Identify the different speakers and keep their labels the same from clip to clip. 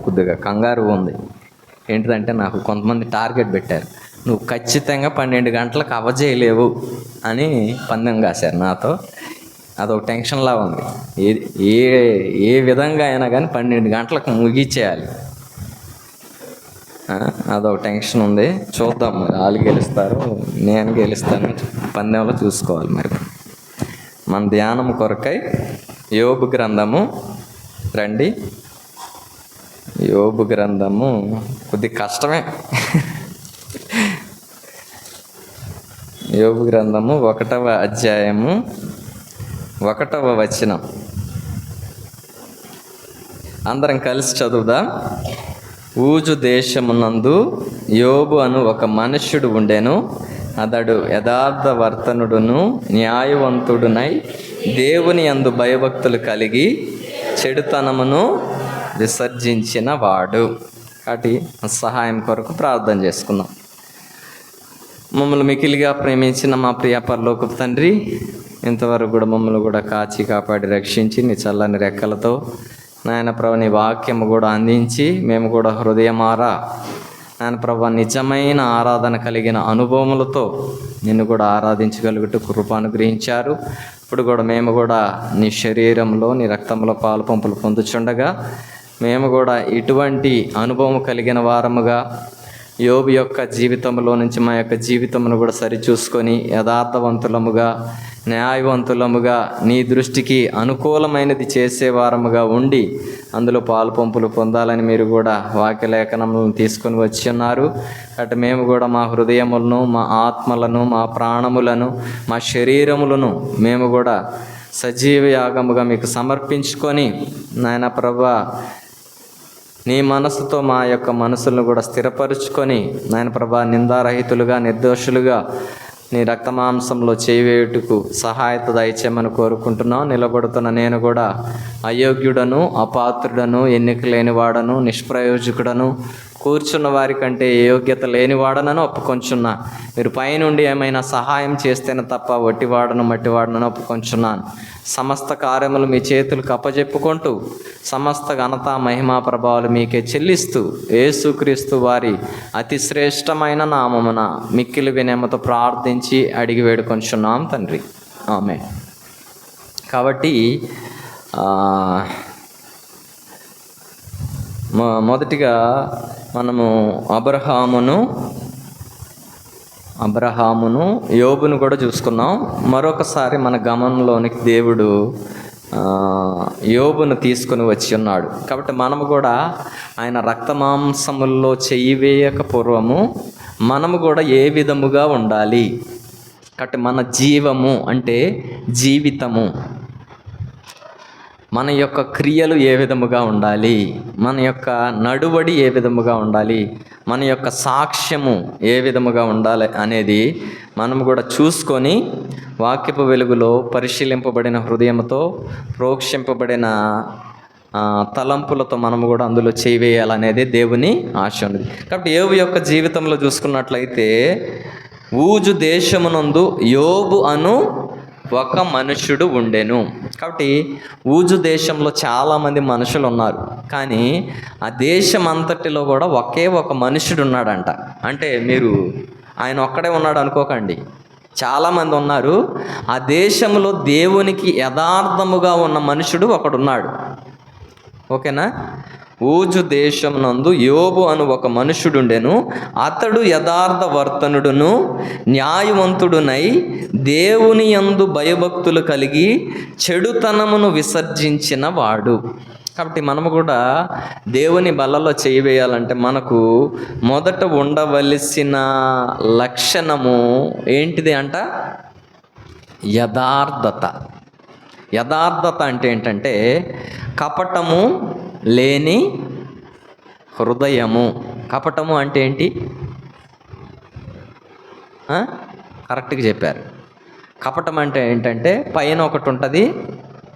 Speaker 1: కొద్దిగా కంగారు ఉంది. ఏంటిదంటే నాకు కొంతమంది టార్గెట్ పెట్టారు, నువ్వు ఖచ్చితంగా 12 గంటలకు చేయలేవు అని పందెం కాశారు నాతో. అదొక టెన్షన్లా ఉంది. ఏ ఏ విధంగా అయినా కానీ 12 గంటలకు ముగించేయాలి. అదొక టెన్షన్ ఉంది. చూద్దాం, మరి వాళ్ళు గెలుస్తారు, నేను గెలుస్తాను, పందెంలో చూసుకోవాలి. మరి మన ధ్యానం కొరకై యోబు గ్రంథము రండి. యోబు గ్రంథము కొద్ది కష్టమే. యోబు గ్రంథము 1వ అధ్యాయము 1వ వచనం అందరం కలిసి చదువుదాం. ఊజు దేశమునందు యోబు అను ఒక మనుష్యుడు ఉండెను. అతడు యథార్థవర్తనుడును న్యాయవంతుడునై దేవుని యందు భయభక్తులు కలిగి చెడుతనమును విసర్జించిన వాడు. కాబట్టి సహాయం కొరకు ప్రార్థన చేసుకుందాం. మమ్మల్ని మికిలిగా ప్రేమించిన మా ప్రియ పరలోకపు తండ్రి, ఇంతవరకు కూడా మమ్మల్ని కూడా కాచి కాపాడి రక్షించి నీ చల్లని రెక్కలతో నాయన ప్రభు నీ వాక్యము కూడా అందించి మేము కూడా హృదయమారా నాయన ప్రభు నిజమైన ఆరాధన కలిగిన అనుభవములతో నిన్ను కూడా ఆరాధించగలుగుతూ కృప అనుగ్రహించారు. ఇప్పుడు కూడా మేము కూడా నీ శరీరంలో నీ రక్తంలో పాలు పంపులు పొందుచుండగా మేము కూడా ఇటువంటి అనుభవం కలిగిన వారముగా యోబు యొక్క జీవితంలో నుంచి మా యొక్క జీవితమును కూడా సరిచూసుకొని యథార్థవంతులముగా న్యాయవంతులముగా నీ దృష్టికి అనుకూలమైనది చేసేవారముగా ఉండి అందులో పాలు పంపులు పొందాలని మీరు కూడా వాక్యలేఖనములను తీసుకొని వచ్చి ఉన్నారు. అటు మేము కూడా మా హృదయములను, మా ఆత్మలను, మా ప్రాణములను, మా శరీరములను మేము కూడా సజీవ యాగముగా మీకు సమర్పించుకొని నాయన ప్రభువా నీ మనసుతో మా యొక్క మనసులను కూడా స్థిరపరుచుకొని నాయన ప్రభా నిందారహితులుగా నిర్దోషులుగా నీ రక్తమాంసంలో చేయవేయుటకు సహాయత దయచేయమని కోరుకుంటున్నాం. నిలబడుతున్న నేను కూడా అయోగ్యుడను, అపాత్రుడను, ఎన్నిక లేనివాడను, నిష్ప్రయోజకుడను, కూర్చున్న వారి కంటే యోగ్యత లేనివాడనని ఒప్పుకొంచున్నా. మీరు పైనుండి ఏమైనా సహాయం చేస్తేనే తప్ప వట్టివాడను మట్టివాడనని ఒప్పుకొంచున్నాను. సమస్త కార్యములు మీ చేతులకు అప్పజెప్పుకుంటూ సమస్త ఘనత మహిమా ప్రభావాలు మీకే చెల్లిస్తూ యేసుక్రీస్తు వారి అతి శ్రేష్టమైన నామమున మిక్కిలి వినయముతో ప్రార్థించి అడిగి వేడుకొంచున్నాం తండ్రి, ఆమేన్. కాబట్టి మొదటిగా మనము అబ్రహామును యోబును కూడా చూసుకున్నాం. మరొకసారి మన గమనంలోనికి దేవుడు యోబును తీసుకొని వచ్చి ఉన్నాడు. కాబట్టి మనము కూడా ఆయన రక్తమాంసముల్లో చెయ్యి వేయక పూర్వము మనము కూడా ఏ విధముగా ఉండాలి, కాబట్టి మన జీవము అంటే జీవితము, మన యొక్క క్రియలు ఏ విధముగా ఉండాలి, మన యొక్క నడువడి ఏ విధముగా ఉండాలి, మన యొక్క సాక్ష్యము ఏ విధముగా ఉండాలి అనేది మనము కూడా చూసుకొని వాక్యపు వెలుగులో పరిశీలింపబడిన హృదయంతో ప్రోక్షింపబడిన తలంపులతో మనము కూడా అందులో చేయవేయాలనేది దేవుని ఆశ ఉంది. కాబట్టి యోబు యొక్క జీవితంలో చూసుకున్నట్లయితే ఊజు దేశమునందు యోబు అను ఒక మనుషుడు ఉండెను. కాబట్టి ఊజు దేశంలో చాలామంది మనుషులు ఉన్నారు, కానీ ఆ దేశం అంతటిలో కూడా ఒకే ఒక మనుషుడు ఉన్నాడంట. అంటే మీరు ఆయన ఒక్కడే ఉన్నాడు అనుకోకండి, చాలామంది ఉన్నారు. ఆ దేశంలో దేవునికి యథార్థముగా ఉన్న మనుషుడు ఒకడున్నాడు. ఓకేనా? ఊజు దేశమునందు యోబు అను ఒక మనుషుడుండెను. అతడు యథార్థవర్తనుడును న్యాయవంతుడునై దేవుని యందు భయభక్తులు కలిగి చెడుతనమును విసర్జించిన వాడు. కాబట్టి మనము కూడా దేవుని బలలో చేయవేయాలంటే మనకు మొదట ఉండవలసిన లక్షణము ఏంటిది అంట? యథార్థత. యథార్థత అంటే ఏంటంటే కపటము లేని హృదయము. కపటము అంటే ఏంటి? కరెక్ట్గా చెప్పారు. కపటం అంటే ఏంటంటే పైన ఒకటి ఉంటుంది,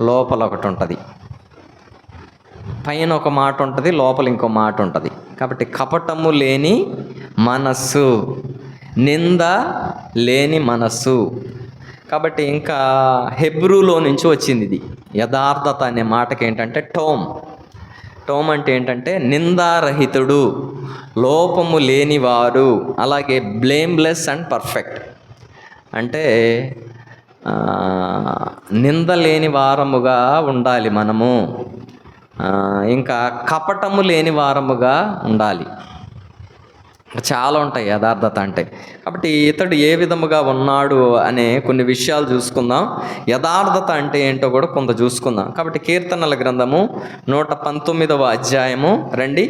Speaker 1: లోపల ఒకటి ఉంటుంది. పైన ఒక మాట ఉంటుంది, లోపల ఇంకో మాట ఉంటుంది. కాబట్టి కపటము లేని మనస్సు, నింద లేని మనస్సు. కాబట్టి ఇంకా హెబ్రూలో నుంచి వచ్చింది ఇది. యథార్థత అనే మాటకి ఏంటంటే టోమ్. టోమ్ అంటే ఏంటంటే నిందారహితుడు, లోపము లేనివారు, అలాగే బ్లేమ్లెస్ అండ్ పర్ఫెక్ట్. అంటే నింద లేని వారముగా ఉండాలి మనము, ఇంకా కపటము లేని వారముగా ఉండాలి. చాలా ఉంటాయి యథార్థత అంటే. కాబట్టి ఇతడు ఏ విధముగా ఉన్నాడు అనే కొన్ని విషయాలు చూసుకుందాం. యథార్థత అంటే ఏంటో కూడా కొంత చూసుకుందాం. కాబట్టి కీర్తనల గ్రంథము 119వ అధ్యాయము రండి.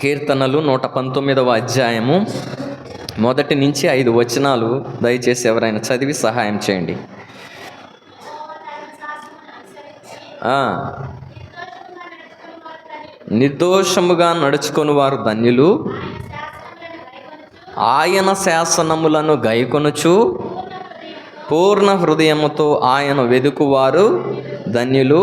Speaker 1: కీర్తనలు 119వ అధ్యాయము 1 నుంచి 5 వచనాలు దయచేసి ఎవరైనా చదివి సహాయం చేయండి. నిర్దోషముగా నడుచుకొని వారు ధన్యులు, ఆయన శాసనములను గైకొనుచు పూర్ణ హృదయముతో ఆయన వెదుకువారు ధన్యులు.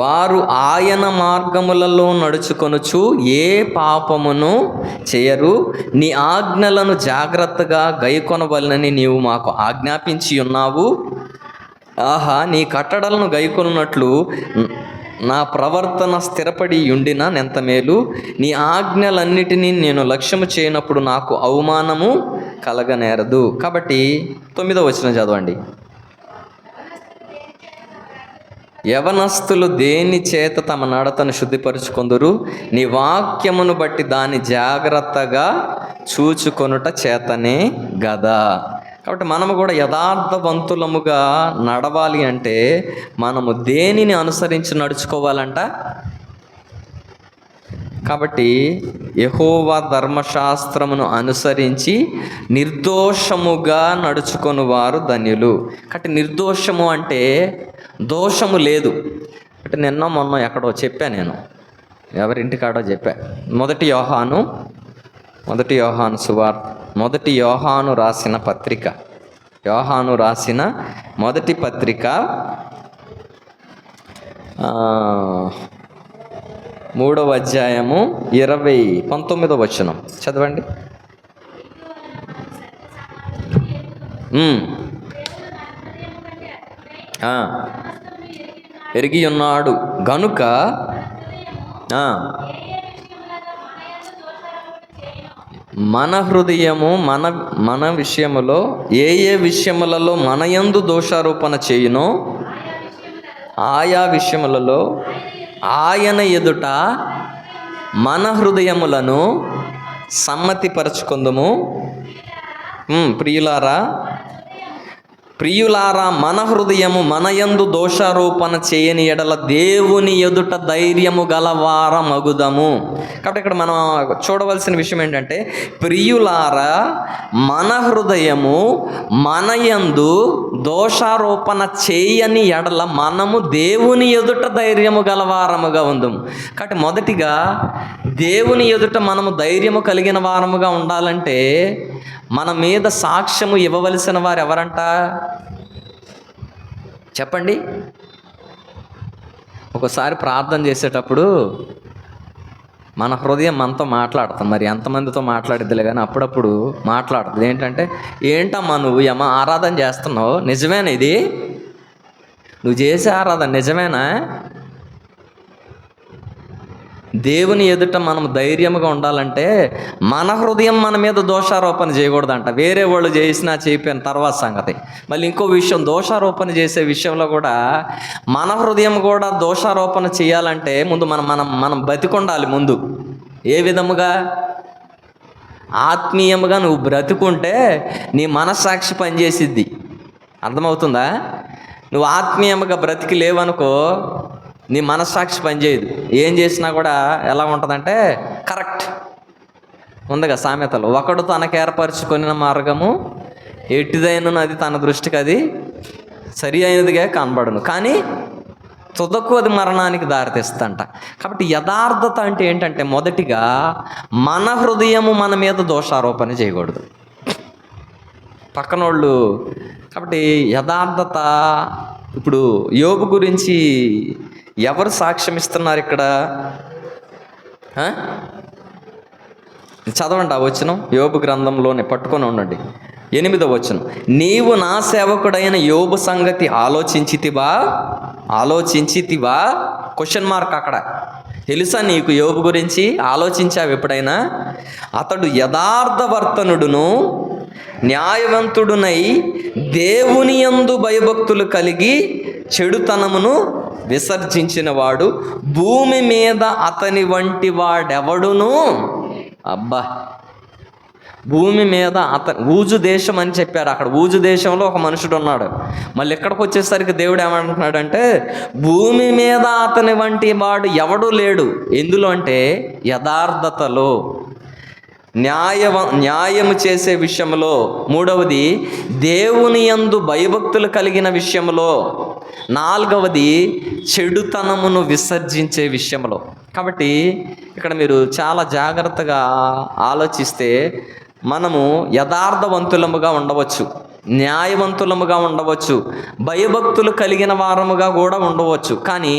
Speaker 1: వారు ఆయన మార్గములలో నడుచుకొనుచు ఏ పాపమును చేయరు. నీ ఆజ్ఞలను జాగ్రత్తగా గైకొనవలనని నీవు మాకు ఆజ్ఞాపించి ఉన్నావు. ఆహా, నీ కట్టడలను గైకొనున్నట్లు నా ప్రవర్తన స్థిరపడి ఉండిన నెంత మేలు. నీ ఆజ్ఞలన్నిటినీ నేను లక్ష్యము చేయనప్పుడు నాకు అవమానము కలగనేరదు. కాబట్టి 9వ వచనం చదవండి. యవనస్తులు దేని చేత తమ నడతను శుద్ధిపరుచుకొందురు, నీ వాక్యమును బట్టి దాన్ని జాగ్రత్తగా చూచుకొనుట చేతనే గదా. కాబట్టి మనము కూడా యథార్థవంతులముగా నడవాలి అంటే మనము దేనిని అనుసరించి నడుచుకోవాలంట? కాబట్టి యెహోవా ధర్మశాస్త్రమును అనుసరించి నిర్దోషముగా నడుచుకొని వారు ధన్యులు. కాబట్టి నిర్దోషము అంటే దోషము లేదు. అంటే నిన్న మొన్న ఎక్కడో చెప్పా, నేను ఎవరింటికాడో చెప్పా. 1 యోహాను సువార్త, 1 యోహాను రాసిన పత్రిక, యోహాను రాసిన మొదటి పత్రిక 3వ అధ్యాయము 19వ వచనం చదవండి. ఎరిగి ఉన్నాడు గనుక మన హృదయము మన విషయములో ఏ విషయములలో మన యందు దోషారోపణ చేయునో ఆయా విషయములలో ఆయన ఎదుట మన హృదయములను సమ్మతిపరచుకొందుము. ప్రియులారా, మన హృదయము మన యందు దోషారోపణ చేయని ఎడల దేవుని ఎదుట ధైర్యము గలవారమగుదము. కాబట్టి ఇక్కడ మనం చూడవలసిన విషయం ఏంటంటే, ప్రియులారా, మన హృదయము మన యందు దోషారోపణ చేయని ఎడల మనము దేవుని ఎదుట ధైర్యము గలవారముగా ఉందము. కాబట్టి మొదటిగా దేవుని ఎదుట మనము ధైర్యము కలిగిన వారముగా ఉండాలంటే మన మీద సాక్ష్యము ఇవ్వవలసిన వారు ఎవరంట? చెప్పండి. ఒకసారి ప్రార్థన చేసేటప్పుడు మన హృదయం మనతో మాట్లాడుతుంది. మరి ఎంతమందితో మాట్లాడిద్దిలే కానీ అప్పుడప్పుడు మాట్లాడుతుంది. ఏంటంటే, ఏంటమ్మా నువ్వు ఆరాధన చేస్తున్నావు, నిజమేనా ఇది? నువ్వు చేసే ఆరాధన నిజమేనా? దేవుని ఎదుట మనం ధైర్యంగా ఉండాలంటే మన హృదయం మన మీద దోషారోపణ చేయకూడదంట. వేరే వాళ్ళు చేసినా చేయకపోయిన తర్వాత సంగతి. మళ్ళీ ఇంకో విషయం, దోషారోపణ చేసే విషయంలో కూడా మన హృదయం కూడా దోషారోపణ చేయాలంటే ముందు మనం బతికుండాలి. ముందు ఏ విధముగా? ఆత్మీయముగా నువ్వు బ్రతుకుంటే నీ మనస్సాక్షి పనిచేసిద్ది. అర్థమవుతుందా? నువ్వు ఆత్మీయముగా బ్రతికి లేవనుకో, నీ మనస్సాక్షి పనిచేయదు. ఏం చేసినా కూడా ఎలా ఉంటుందంటే కరెక్ట్ ఉందిగా సామెతలు, ఒకడు తనకు ఏర్పరచుకొనిన మార్గము ఎట్టిదైనను అది తన దృష్టికి అది సరి అయినదిగా కనబడును, కానీ తుదకు అది మరణానికి దారితీస్తుందంట. కాబట్టి యథార్థత అంటే ఏంటంటే, మొదటిగా మన హృదయము మన మీద దోషారోపణ చేయకూడదు పక్కనోళ్ళు. కాబట్టి యథార్థత, ఇప్పుడు యోబు గురించి ఎవరు సాక్ష్యం ఇస్తున్నారు ఇక్కడ? చదవండి ఆ వచనం, యోబు గ్రంథంలోనే పట్టుకొని ఉండండి. 8వ వచనం, నీవు నా సేవకుడైన యోబు సంగతి ఆలోచించితివా? క్వశ్చన్ మార్క్ అక్కడ. తెలుసా నీకు యోబు గురించి? ఆలోచించావు ఎప్పుడైనా? అతడు యథార్థవర్తనుడును న్యాయవంతుడునై దేవుని యందు భయభక్తులు కలిగి చెడుతనమును విసర్జించిన వాడు, భూమి మీద అతని వంటి వాడెవడును. అబ్బా, భూమి మీద ఊజు దేశం అని చెప్పారు. అక్కడ ఊజు దేశంలో ఒక మనుషుడు ఉన్నాడు. మళ్ళీ ఇక్కడికి వచ్చేసరికి దేవుడు ఏమంటున్నాడంటే, భూమి మీద అతని వంటి వాడు ఎవడు లేడు. ఎందులో అంటే యథార్థతలో, న్యాయము చేసే విషయంలో. 3వది దేవుని యందు భయభక్తులు కలిగిన విషయంలో. 4వది చెడుతనమును విసర్జించే విషయంలో. కాబట్టి ఇక్కడ మీరు చాలా జాగ్రత్తగా ఆలోచిస్తే మనము యథార్థవంతులముగా ఉండవచ్చు, న్యాయవంతులముగా ఉండవచ్చు, భయభక్తులు కలిగిన వారముగా కూడా ఉండవచ్చు. కానీ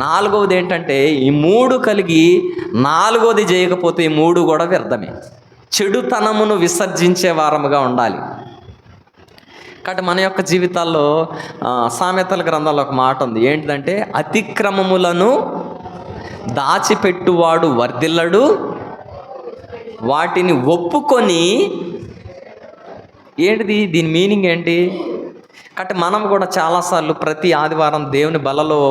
Speaker 1: 4వది ఏంటంటే, ఈ 3 కలిగి 4వది చేయకపోతే ఈ 3 కూడా వ్యర్థమే. చెడుతనమును విసర్జించే వారముగా ఉండాలి. కాబట్టి మన యొక్క జీవితాల్లో సామెతల గ్రంథంలో ఒక మాట ఉంది. ఏంటిదంటే, అతిక్రమములను దాచిపెట్టువాడు వర్ధిల్లడు, వాటిని ఒప్పుకొని. ఏంటిది దీని మీనింగ్ ఏంటి? కాబట్టి మనం కూడా చాలాసార్లు ప్రతి ఆదివారం దేవుని బలలో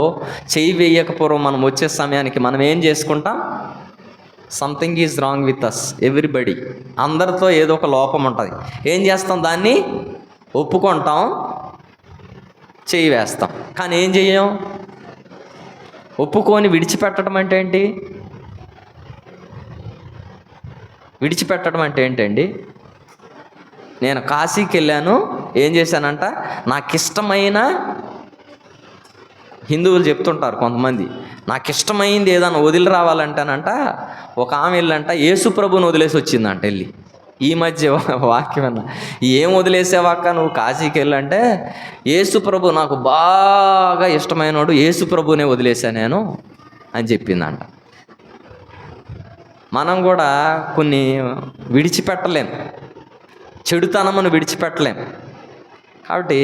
Speaker 1: చేయి వేయకపోవడం మనం వచ్చే సమయానికి మనం ఏం చేసుకుంటాం? Something is wrong with us, everybody. అందరితో ఏదో ఒక లోపం ఉంటుంది. ఏం చేస్తాం? దాన్ని ఒప్పుకుంటాం, చేయి వేస్తాం. కానీ ఏం చెయ్యం? ఒప్పుకొని విడిచిపెట్టడం అంటే ఏంటి? విడిచిపెట్టడం అంటే ఏంటండి? నేను కాశీకి వెళ్ళాను, ఏం చేశానంట, నాకు ఇష్టమైన, హిందువులు చెప్తుంటారు కొంతమంది, నాకు ఇష్టమైంది ఏదైనా వదిలి రావాలంటేనంట, ఒక ఆమె వెళ్ళంట యేసు ప్రభుని వదిలేసి వచ్చిందంట. వెళ్ళి ఈ మధ్య వాక్యం అన్న, ఏం వదిలేసేవాక్క నువ్వు కాశీకి వెళ్ళంటే, యేసు ప్రభు నాకు బాగా ఇష్టమైనవాడు, యేసు ప్రభునే వదిలేసా నేను అని చెప్పిందంట. మనం కూడా కొన్ని విడిచిపెట్టలేం, చెడుతనమును విడిచిపెట్టలేం. కాబట్టి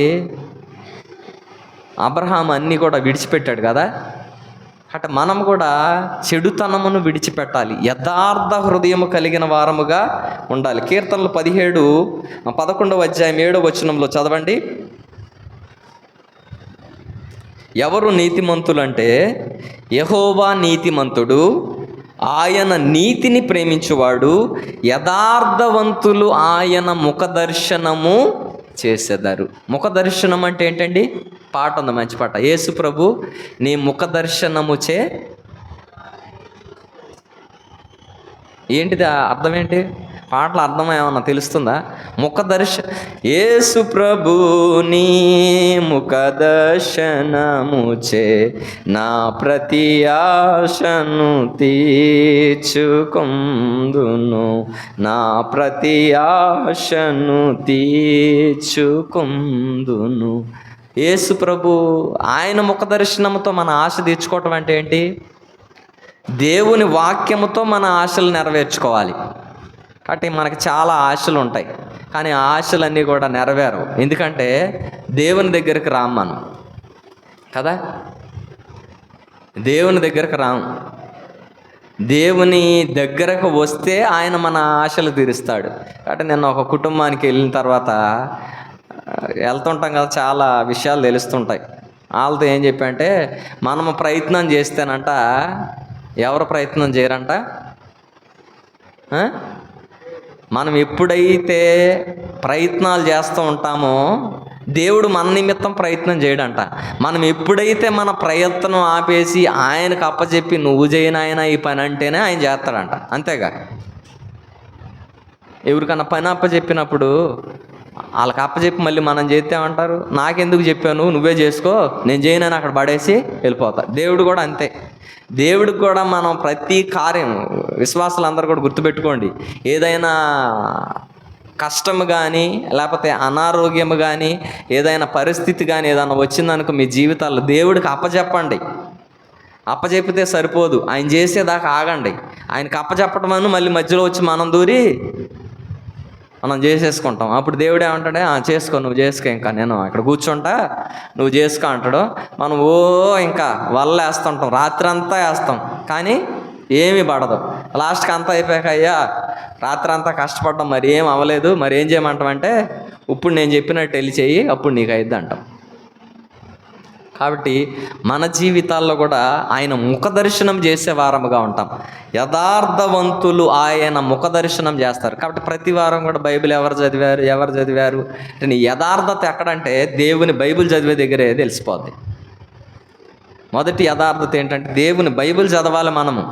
Speaker 1: అబ్రహాం అన్నీ కూడా విడిచిపెట్టాడు కదా. అట మనం కూడా చెడుతనమును విడిచిపెట్టాలి, యథార్థ హృదయము కలిగిన వారముగా ఉండాలి. కీర్తనలు 11వ అధ్యాయం 7వ వచనంలో చదవండి. ఎవరు నీతిమంతులంటే, యెహోవా నీతిమంతుడు, ఆయన నీతిని ప్రేమించువాడు, యథార్థవంతులు ఆయన ముఖదర్శనము చేసేదారు. ముఖదర్శనం అంటే ఏంటండి? పాట ఉంది, మంచి పాట. యేసు ప్రభు నీ ముఖదర్శనము చే, ఏంటిది అర్థం ఏంటి? పాటల అర్థం ఏమన్నా తెలుస్తుందా? యేసు ప్రభు నీ ముఖదర్శనము చే నా ప్రతి ఆశను తీర్చుకుందును, నా ప్రతి ఆశను తీర్చుకుందును. యేసు ప్రభు ఆయన ముఖదర్శనముతో మన ఆశ తీర్చుకోవటం అంటే ఏంటి? దేవుని వాక్యముతో మన ఆశలు నెరవేర్చుకోవాలి. కాబట్టి మనకి చాలా ఆశలు ఉంటాయి, కానీ ఆ ఆశలన్నీ కూడా నెరవేరవు. ఎందుకంటే దేవుని దగ్గరికి రాము మనం కదా, దేవుని దగ్గరకు రాము. దేవుని దగ్గరకు వస్తే ఆయన మన ఆశలు తీరుస్తాడు. కాబట్టి నేను ఒక కుటుంబానికి వెళ్ళిన తర్వాత వెళ్తుంటాం కదా, చాలా విషయాలు తెలుస్తుంటాయి. వాళ్ళతో ఏం చెప్పంటే, మనము ప్రయత్నం చేస్తేనంట, ఎవరు ప్రయత్నం చేయరంట, మనం ఎప్పుడైతే ప్రయత్నాలు చేస్తూ ఉంటామో దేవుడు మన నిమిత్తం ప్రయత్నం చేయడంట. మనం ఎప్పుడైతే మన ప్రయత్నం ఆపేసి ఆయనకు అప్పచెప్పి నువ్వు చేయనాయన ఈ పని అంటేనే ఆయన చేస్తాడంట. అంతేగా, ఎవరికన్నా పని అప్పచెప్పినప్పుడు వాళ్ళకి అప్పచెప్పి మళ్ళీ మనం చేస్తామంటారు, నాకెందుకు చెప్పాను, నువ్వే చేసుకో, నేను చేయనని అక్కడ పడేసి వెళ్ళిపోతా. దేవుడు కూడా అంతే. దేవుడికి కూడా మనం ప్రతి కార్యం, విశ్వాసాలు అందరూ కూడా గుర్తుపెట్టుకోండి, ఏదైనా కష్టము కానీ లేకపోతే అనారోగ్యము కానీ ఏదైనా పరిస్థితి కానీ ఏదైనా వచ్చిందనుకో మీ జీవితాల్లో, దేవుడికి అప్పచెప్పండి. అప్పచెప్పితే సరిపోదు, ఆయన చేసేదాకా ఆగండి. ఆయనకి అప్పచెప్పటం అని మళ్ళీ మధ్యలో వచ్చి మనం దూరి మనం చేసేసుకుంటాం. అప్పుడు దేవుడు ఏమంటాడే, చేసుకో, నువ్వు చేసుకో, ఇంకా నేను ఇక్కడ కూర్చుంటా, నువ్వు చేసుకో అంటాడు. మనం ఇంకా వేస్తుంటాం, రాత్రి అంతా వేస్తాం, కానీ ఏమీ పడదు. లాస్ట్కి అంతా అయిపోయాక, అయ్యా రాత్రి అంతా కష్టపడ్డాం, మరి ఏం అవ్వలేదు, మరి ఏం చేయమంటామంటే, ఇప్పుడు నేను చెప్పినట్టు వెళ్ళి చెయ్యి, అప్పుడు నీకు అయిద్ది అంటాం. కాబట్టి మన జీవితాల్లో కూడా ఆయన ముఖ దర్శనం చేసే వారముగా ఉంటాం. యథార్థవంతులు ఆయన ముఖ దర్శనం చేస్తారు. కాబట్టి ప్రతి వారం కూడా బైబిల్ ఎవరు చదివారు అంటే యథార్థత ఎక్కడంటే దేవుని బైబిల్ చదివే దగ్గరే తెలిసిపోద్ది. మొదటి యథార్థత ఏంటంటే దేవుని బైబిల్ చదవాలి. మనము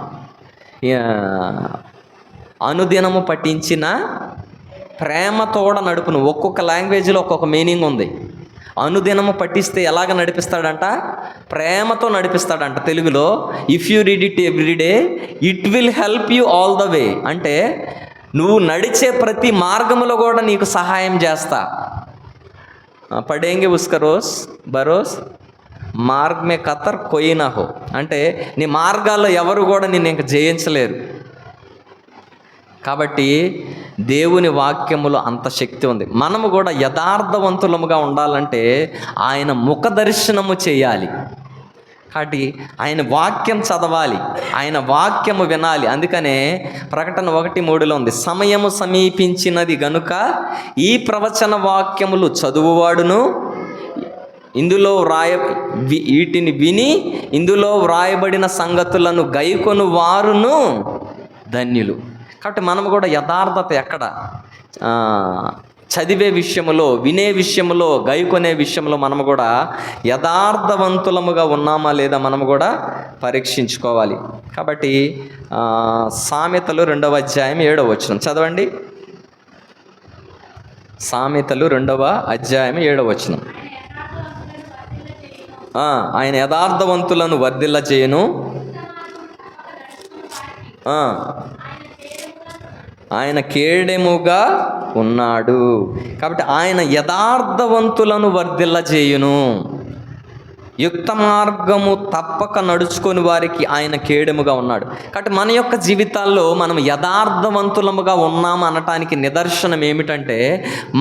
Speaker 1: అనుదినము పఠించిన ప్రేమతోడ నడుపును. ఒక్కొక్క లాంగ్వేజ్లో ఒక్కొక్క మీనింగ్ ఉంది. అనుదినము పఠిస్తే ఎలాగ నడిపిస్తాడంట, ప్రేమతో నడిపిస్తాడంట. తెలుగులో if you read it everyday it will help you all the way. అంటే నువ్వు నడిచే ప్రతి మార్గములో కూడా నీకు సహాయం చేస్తా. పడేంగే ఉస్క రోజ్ బరోజ్ మార్గ్ మే కతర్ కోయి నా హో. అంటే నీ మార్గాల్లో ఎవరు కూడా నిన్ను ఇంక జయించలేరు. కాబట్టి దేవుని వాక్యములో అంత శక్తి ఉంది. మనము కూడా యథార్థవంతులముగా ఉండాలంటే ఆయన ముఖ దర్శనము చేయాలి. కాబట్టి ఆయన వాక్యం చదవాలి, ఆయన వాక్యము వినాలి. అందుకనే ప్రకటన 1:3 ఉంది, సమయము సమీపించినది గనుక ఈ ప్రవచన వాక్యములు చదువువాడును ఇందులో వీటిని విని ఇందులో వ్రాయబడిన సంగతులను గైకొను వారును ధన్యులు. కాబట్టి మనం కూడా యథార్థత ఎక్కడ, చదివే విషయములో, వినే విషయములో, గైకొనే విషయంలో మనము కూడా యథార్థవంతులముగా ఉన్నామా లేదా మనము కూడా పరీక్షించుకోవాలి. కాబట్టి సామెతలు 2వ అధ్యాయం 7వ వచనం చదవండి. సామెతలు 2వ అధ్యాయం 7వ వచనం. ఆయన యథార్థవంతులను వర్ధిల్ల చేయను, ఆయన కేడెముగా ఉన్నాడు. కాబట్టి ఆయన యథార్థవంతులను వర్ధిల్ల చేయును, యుక్త మార్గము తప్పక నడుచుకొని వారికి ఆయన కేడెముగా ఉన్నాడు. కాబట్టి మన యొక్క జీవితాల్లో మనం యథార్థవంతులముగా ఉన్నాము అనటానికి నిదర్శనం ఏమిటంటే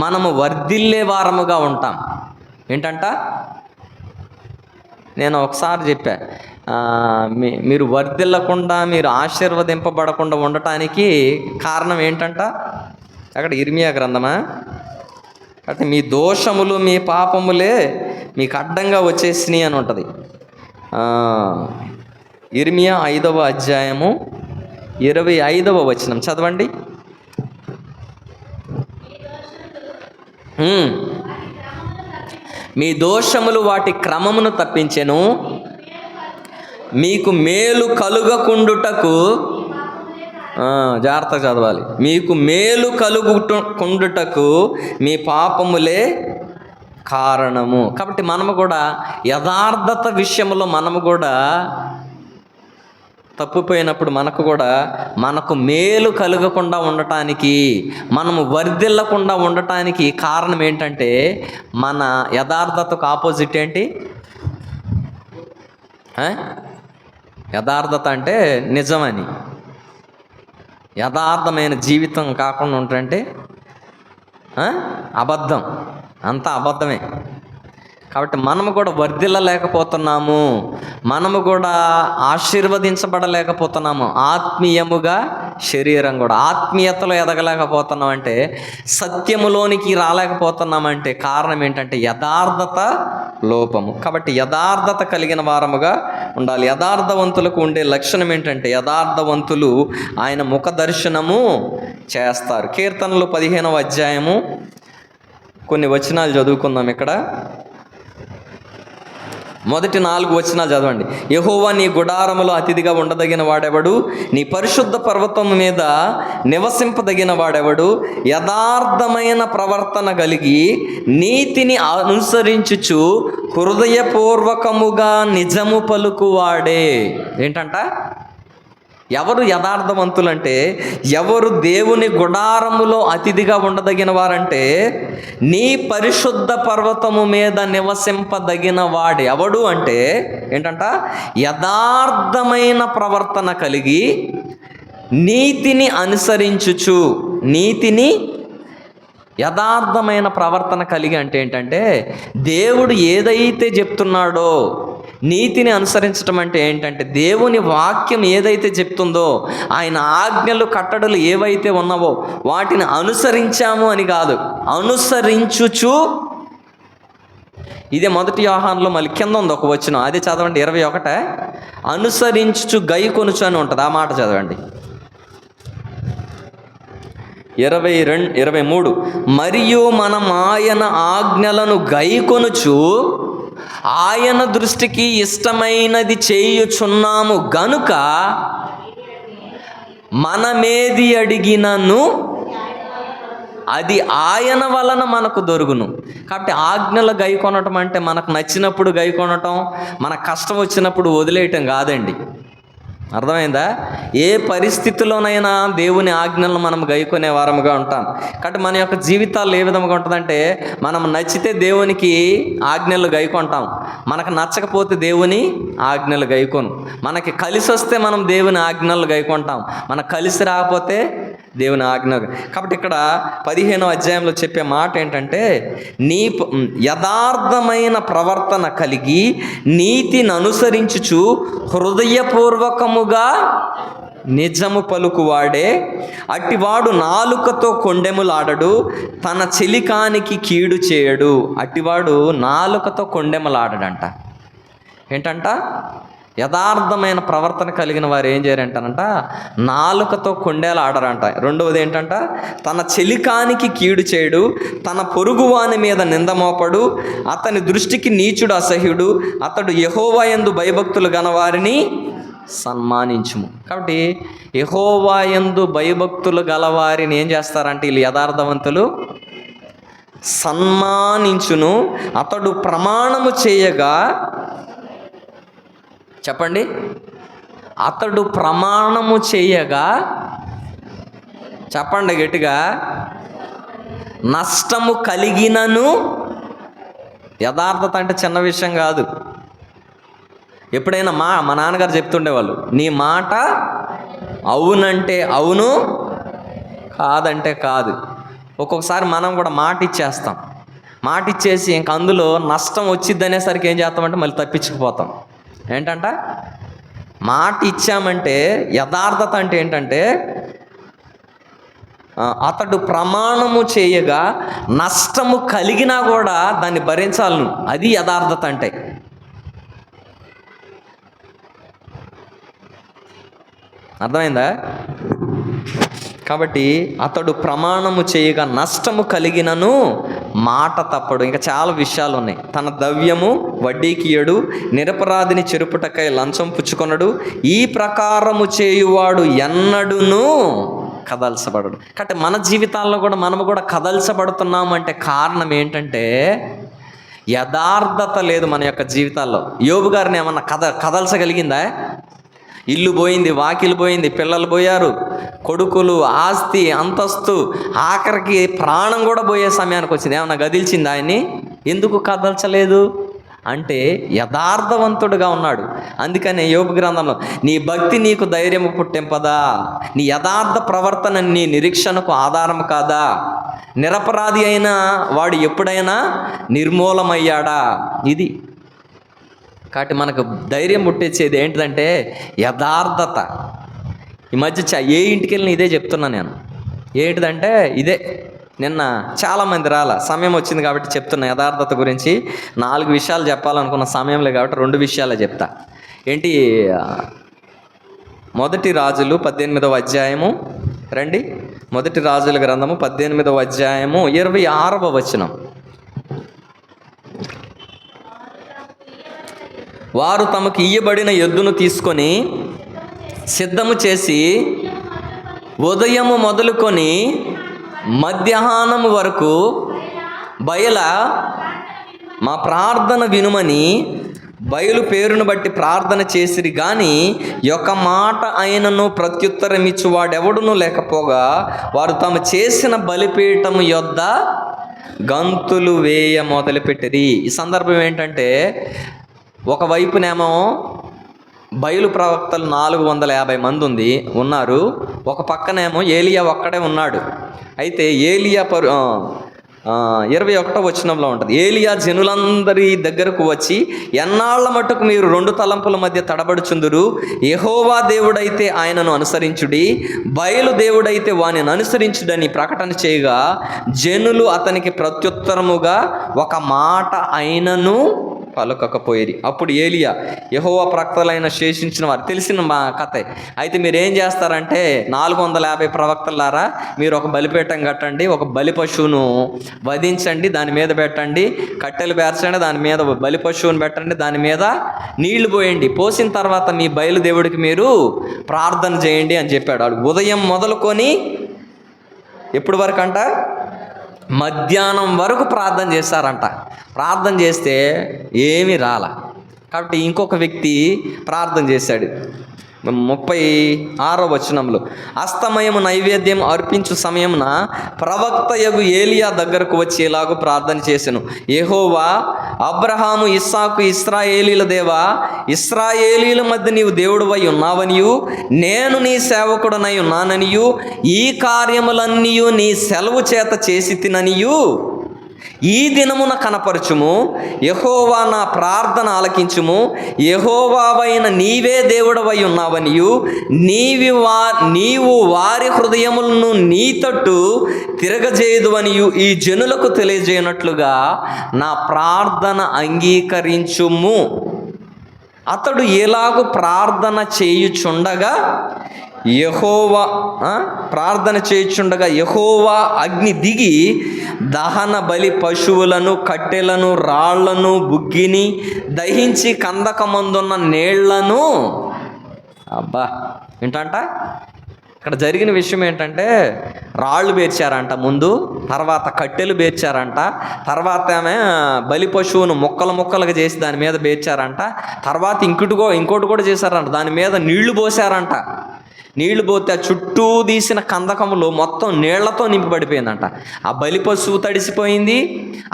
Speaker 1: మనము వర్ధిల్లే వారముగా ఉంటాం. ఏంటంట, నేను ఒకసారి చెప్పా, మీరు వర్ధిల్లకుండా, మీరు ఆశీర్వదింపబడకుండా ఉండటానికి కారణం ఏంటంట, అక్కడ ఇర్మియా గ్రంథమా, అంటే మీ దోషములు మీ పాపములే మీకు అడ్డంగా వచ్చేసినాయి అని ఉంటుంది. ఇర్మియా 5వ అధ్యాయము 25వ వచనం చదవండి. మీ దోషములు వాటి క్రమమును తప్పించెను, మీకు మేలు కలుగకుండుటకు, జాగ్రత్తగా చదవాలి, మీకు మేలు కలుగుకుండుటకు మీ పాపములే కారణము. కాబట్టి మనము కూడా యథార్థత విషయంలో మనము కూడా తప్పిపోయినప్పుడు మనకు మేలు కలగకుండా ఉండటానికి, మనము వర్ధిల్లకుండా ఉండటానికి కారణం ఏంటంటే మన యథార్థతకు ఆపోజిట్ ఏంటి, యథార్థత అంటే నిజమని. యథార్థమైన జీవితం కాకుండా ఉంటుంటే అబద్ధం, అంతా అబద్ధమే. కాబట్టి మనము కూడా వర్ధిల్లలేకపోతున్నాము, మనము కూడా ఆశీర్వదించబడలేకపోతున్నాము. ఆత్మీయముగా, శరీరం కూడా ఆత్మీయతలో ఎదగలేకపోతున్నాం అంటే, సత్యములోనికి రాలేకపోతున్నామంటే కారణం ఏంటంటే యథార్థత లోపము. కాబట్టి యథార్థత కలిగిన వారముగా ఉండాలి. యథార్థవంతులకు ఉండే లక్షణం ఏంటంటే యథార్థవంతులు ఆయన ముఖ దర్శనము చేస్తారు. కీర్తనలు 15వ అధ్యాయము కొన్ని వచనాలు చదువుకుందాం. ఇక్కడ మొదటి 4 వచనాలు చదవండి. యెహోవా నీ గుడారములో అతిథిగా ఉండదగిన వాడెవడు, నీ పరిశుద్ధ పర్వతము మీద నివసింపదగిన వాడెవడు, యథార్థమైన ప్రవర్తన కలిగి నీతిని అనుసరించుచు హృదయపూర్వకముగా నిజము పలుకువాడే. ఏంటంట, ఎవరు యథార్థవంతులంటే, ఎవరు దేవుని గుడారములో అతిథిగా ఉండదగిన వారంటే, నీ పరిశుద్ధ పర్వతము మీద నివసింపదగిన వాడు ఎవడు అంటే ఏంటంట, యథార్థమైన ప్రవర్తన కలిగి నీతిని అనుసరించుచు. నీతిని యథార్థమైన ప్రవర్తన కలిగి అంటే ఏంటంటే, దేవుడు ఏదైతే చెప్తున్నాడో, నీతిని అనుసరించడం అంటే ఏంటంటే, దేవుని వాక్యం ఏదైతే చెప్తుందో, ఆయన ఆజ్ఞలు కట్టడలు ఏవైతే ఉన్నావో వాటిని అనుసరించాము అని కాదు, అనుసరించుచు. ఇదే 1 యోహానులో మళ్ళీ కింద ఉంది ఒక వచనం, అదే చదవండి. 21 అనుసరించుచు గై కొనుచు అని ఉంటుంది, ఆ మాట చదవండి. 23 మరియు మనం ఆయన ఆజ్ఞలను గైకొనుచు ఆయన దృష్టికి ఇష్టమైనది చేయుచున్నాము గనుక మనమేది అడిగినను అది ఆయన వలన మనకు దొరుకును. కాబట్టి ఆజ్ఞలు గైకొనటం అంటే మనకు నచ్చినప్పుడు గైకొనటం, మన కష్టం వచ్చినప్పుడు వదిలేయటం కాదండి. అర్థమైందా? ఏ పరిస్థితిలోనైనా దేవుని ఆజ్ఞలను మనం గైకొనే వారముగా ఉంటాం. కాబట్టి మన యొక్క జీవితాలు ఏ విధంగా ఉంటుందంటే, మనం నచ్చితే దేవునికి ఆజ్ఞలు గైకొంటాం, మనకు నచ్చకపోతే దేవుని ఆజ్ఞలు గైకొను. మనకి కలిసి వస్తే మనం దేవుని ఆజ్ఞలు గైకొంటాం, మనకు కలిసి రాకపోతే దేవుని ఆజ్ఞ. కాబట్టి ఇక్కడ 15వ అధ్యాయంలో చెప్పే మాట ఏంటంటే, నీ యథార్థమైన ప్రవర్తన కలిగి నీతిని అనుసరించుచు హృదయపూర్వకముగా నిజము పలుకువాడే అట్టివాడు నాలుకతో కొండెములాడడు, తన చెలికానికి కీడు చేయడు. అట్టివాడు నాలుకతో కొండెములాడడంట. ఏంటంట? యథార్థమైన ప్రవర్తన కలిగిన వారు ఏం చేయరంటారంట, నాలుకతో కొండేలు ఆడరంట. రెండవది ఏంటంట, తన చెలికానికి కీడు చేయడు, తన పొరుగువాని మీద నిందమోపడు, అతని దృష్టికి నీచుడు అసహ్యుడు, అతడు యెహోవా యందు భయభక్తులు గలవారిని సన్మానించుము. కాబట్టి యెహోవా యందు భయభక్తులు గలవారిని ఏం చేస్తారంటే వీళ్ళు యథార్థవంతులు, సన్మానించును. అతడు ప్రమాణము చేయగా, చెప్పండి, అతడు ప్రమాణము చేయగా, చెప్పండి గట్టిగా, నష్టము కలిగినను. యథార్థత అంటే చిన్న విషయం కాదు. ఎప్పుడైనా మా నాన్నగారు చెప్తుండేవాళ్ళు, నీ మాట అవునంటే అవును, కాదంటే కాదు. ఒక్కొక్కసారి మనం కూడా మాట ఇచ్చేస్తాం, మాట ఇచ్చేసి ఇంక అందులో నష్టం వచ్చిద్ది అనేసరికి ఏం చేస్తామంటే మళ్ళీ తప్పించుకుపోతాం. ఏంటంట, మాట ఇచ్చామంటే యథార్థత అంటే ఏంటంటే, అతడు ప్రమాణము చేయగా నష్టము కలిగినా కూడా దాన్ని భరించాలను, అది యథార్థత అంటే. అర్థమైందా? కాబట్టి అతడు ప్రమాణము చేయగా నష్టము కలిగినను మాట తప్పడు. ఇంకా చాలా విషయాలు ఉన్నాయి. తన ద్రవ్యము వడ్డీకి ఇయ్యడు, నిరపరాధిని చెరుపుటకై లంచం పుచ్చుకొనడు, ఈ ప్రకారము చేయువాడు ఎన్నడును కదల్చబడడు. కాబట్టి మన జీవితాల్లో కూడా మనము కూడా కదల్చబడుతున్నాము అంటే కారణం ఏంటంటే, యథార్థత లేదు మన యొక్క జీవితాల్లో. యోబు గారిని ఏమన్నా కదల్చగలిగిందా? ఇల్లు పోయింది, వాకిలు పోయింది, పిల్లలు పోయారు, కొడుకులు, ఆస్తి, అంతస్తు, ఆఖరికి ప్రాణం కూడా పోయే సమయానికి వచ్చింది. ఏమన్నా గదిల్చింది ఆయన్ని? ఎందుకు కదల్చలేదు అంటే యథార్థవంతుడుగా ఉన్నాడు. అందుకనే యోబు గ్రంథంలో, నీ భక్తి నీకు ధైర్యము పుట్టింపదా, నీ యథార్థ ప్రవర్తన నీ నిరీక్షణకు ఆధారం కాదా, నిరపరాధి అయినా వాడు ఎప్పుడైనా నిర్మూలమయ్యాడా? ఇది కాబట్టి మనకు ధైర్యం పుట్టించేది ఏంటిదంటే యథార్థత. ఈ మధ్య ఏ ఇంటికి వెళ్ళినా ఇదే చెప్తున్నా నేను. ఏంటిదంటే ఇదే. నిన్న చాలామంది రాలా, సమయం వచ్చింది కాబట్టి చెప్తున్నా యథార్థత గురించి. 4 విషయాలు చెప్పాలనుకున్న సమయం లేదు కాబట్టి 2 విషయాలే చెప్తా. ఏంటి? 1 రాజులు 18వ అధ్యాయము, రండి. 1 రాజుల గ్రంథము 18వ అధ్యాయము 26వ వచనం. వారు తమకు ఇయ్యబడిన ఎద్దును తీసుకొని సిద్ధము చేసి ఉదయము మొదలుకొని మధ్యాహ్నము వరకు బయల మా ప్రార్థన వినుమని బయలు పేరును బట్టి ప్రార్థన చేసిరి గాని ఒక మాట అయినను ప్రత్యుత్తరం ఇచ్చువాడెవడునూ లేకపోగా వారు తాము చేసిన బలిపీఠము యొద్ద గంతులు వేయ మొదలుపెట్టిరి. ఈ సందర్భం ఏంటంటే, ఒకవైపునేమో బయలు ప్రవక్తలు 450 మంది ఉన్నారు, ఒక పక్కనేమో ఏలియా ఒక్కడే ఉన్నాడు. అయితే ఏలియా 21వ వచనంలో ఉంటుంది. ఏలియా జనులందరి దగ్గరకు వచ్చి, ఎన్నాళ్ల మట్టుకు మీరు 2 తలంపుల మధ్య తడబడుచుందురు? యెహోవా దేవుడైతే ఆయనను అనుసరించుడి, బయలు దేవుడైతే వానిని అనుసరించుడని ప్రకటన చేయగా, జనులు అతనికి ప్రత్యుత్తరముగా ఒక మాట అయినను పలుకకపోయిరి. అప్పుడు ఏలియా, యెహోవా ప్రవక్తలైన శేషించిన వారు, తెలిసిన మా కథే, అయితే మీరు ఏం చేస్తారంటే 450 ప్రవక్తలారా, మీరు ఒక బలిపీఠం కట్టండి, ఒక బలి పశువును వధించండి, దాని మీద పెట్టండి, కట్టెలు పేర్చండి, దాని మీద బలి పశువును పెట్టండి, దాని మీద నీళ్లు పోయండి, పోసిన తర్వాత మీ బయలుదేవుడికి మీరు ప్రార్థన చేయండి అని చెప్పాడు. వాడు ఉదయం మొదలుకొని ఎప్పుడు వరకు అంట? మధ్యాహ్నం వరకు ప్రార్థన చేశారంట. ప్రార్థన చేస్తే ఏమీ రాల. కాబట్టి ఇంకొక వ్యక్తి ప్రార్థన చేశాడు. 36వ వచనంలో, అస్తమయము నైవేద్యం అర్పించు సమయమున ప్రవక్తయగు ఏలియా దగ్గరకు వచ్చి ఇలాగూ ప్రార్థన చేసెను. యెహోవా, అబ్రహాము, ఇస్సాకు, ఇశ్రాయేలీల దేవా, ఇశ్రాయేలీల మధ్య నీవు దేవుడువై ఉన్నావనియు, నేను నీ సేవకుడనై ఉన్నాననియు, ఈ కార్యములన్నీ నీ సెలవు చేత చేసి తిననియు ఈ దినమున కనపరచుము. యెహోవా నా ప్రార్థన ఆలకించుము. యెహోవావైన నీవే దేవుడవై ఉన్నావనియు, నీవు వారి హృదయములను నీ తట్టు తిరగజేయుదువనియు ఈ జనులకు తెలియజేయనట్లుగా నా ప్రార్థన అంగీకరించుము. అతడు ఎలాగూ ప్రార్థన చేయుచుండగా యెహోవా అగ్ని దిగి దహన బలి పశువులను, కట్టెలను, రాళ్లను, బుగ్గిని దహించి కందకమందున్న నీళ్లను, అబ్బా ఏంటంట ఇక్కడ జరిగిన విషయం ఏంటంటే, రాళ్ళు పేర్చారంట ముందు, తర్వాత కట్టెలు పేర్చారంట, తర్వాత ఆమె బలి పశువును ముక్కలుగా చేసి దాని మీద పేర్చారంట, తర్వాత ఇంకోటి కూడా చేశారంట, దాని మీద నీళ్లు పోసారంట. నీళ్లు పోతే ఆ చుట్టూ తీసిన కందకములు మొత్తం నీళ్లతో నింపబడిపోయిందంట. ఆ బలి పశువు తడిసిపోయింది,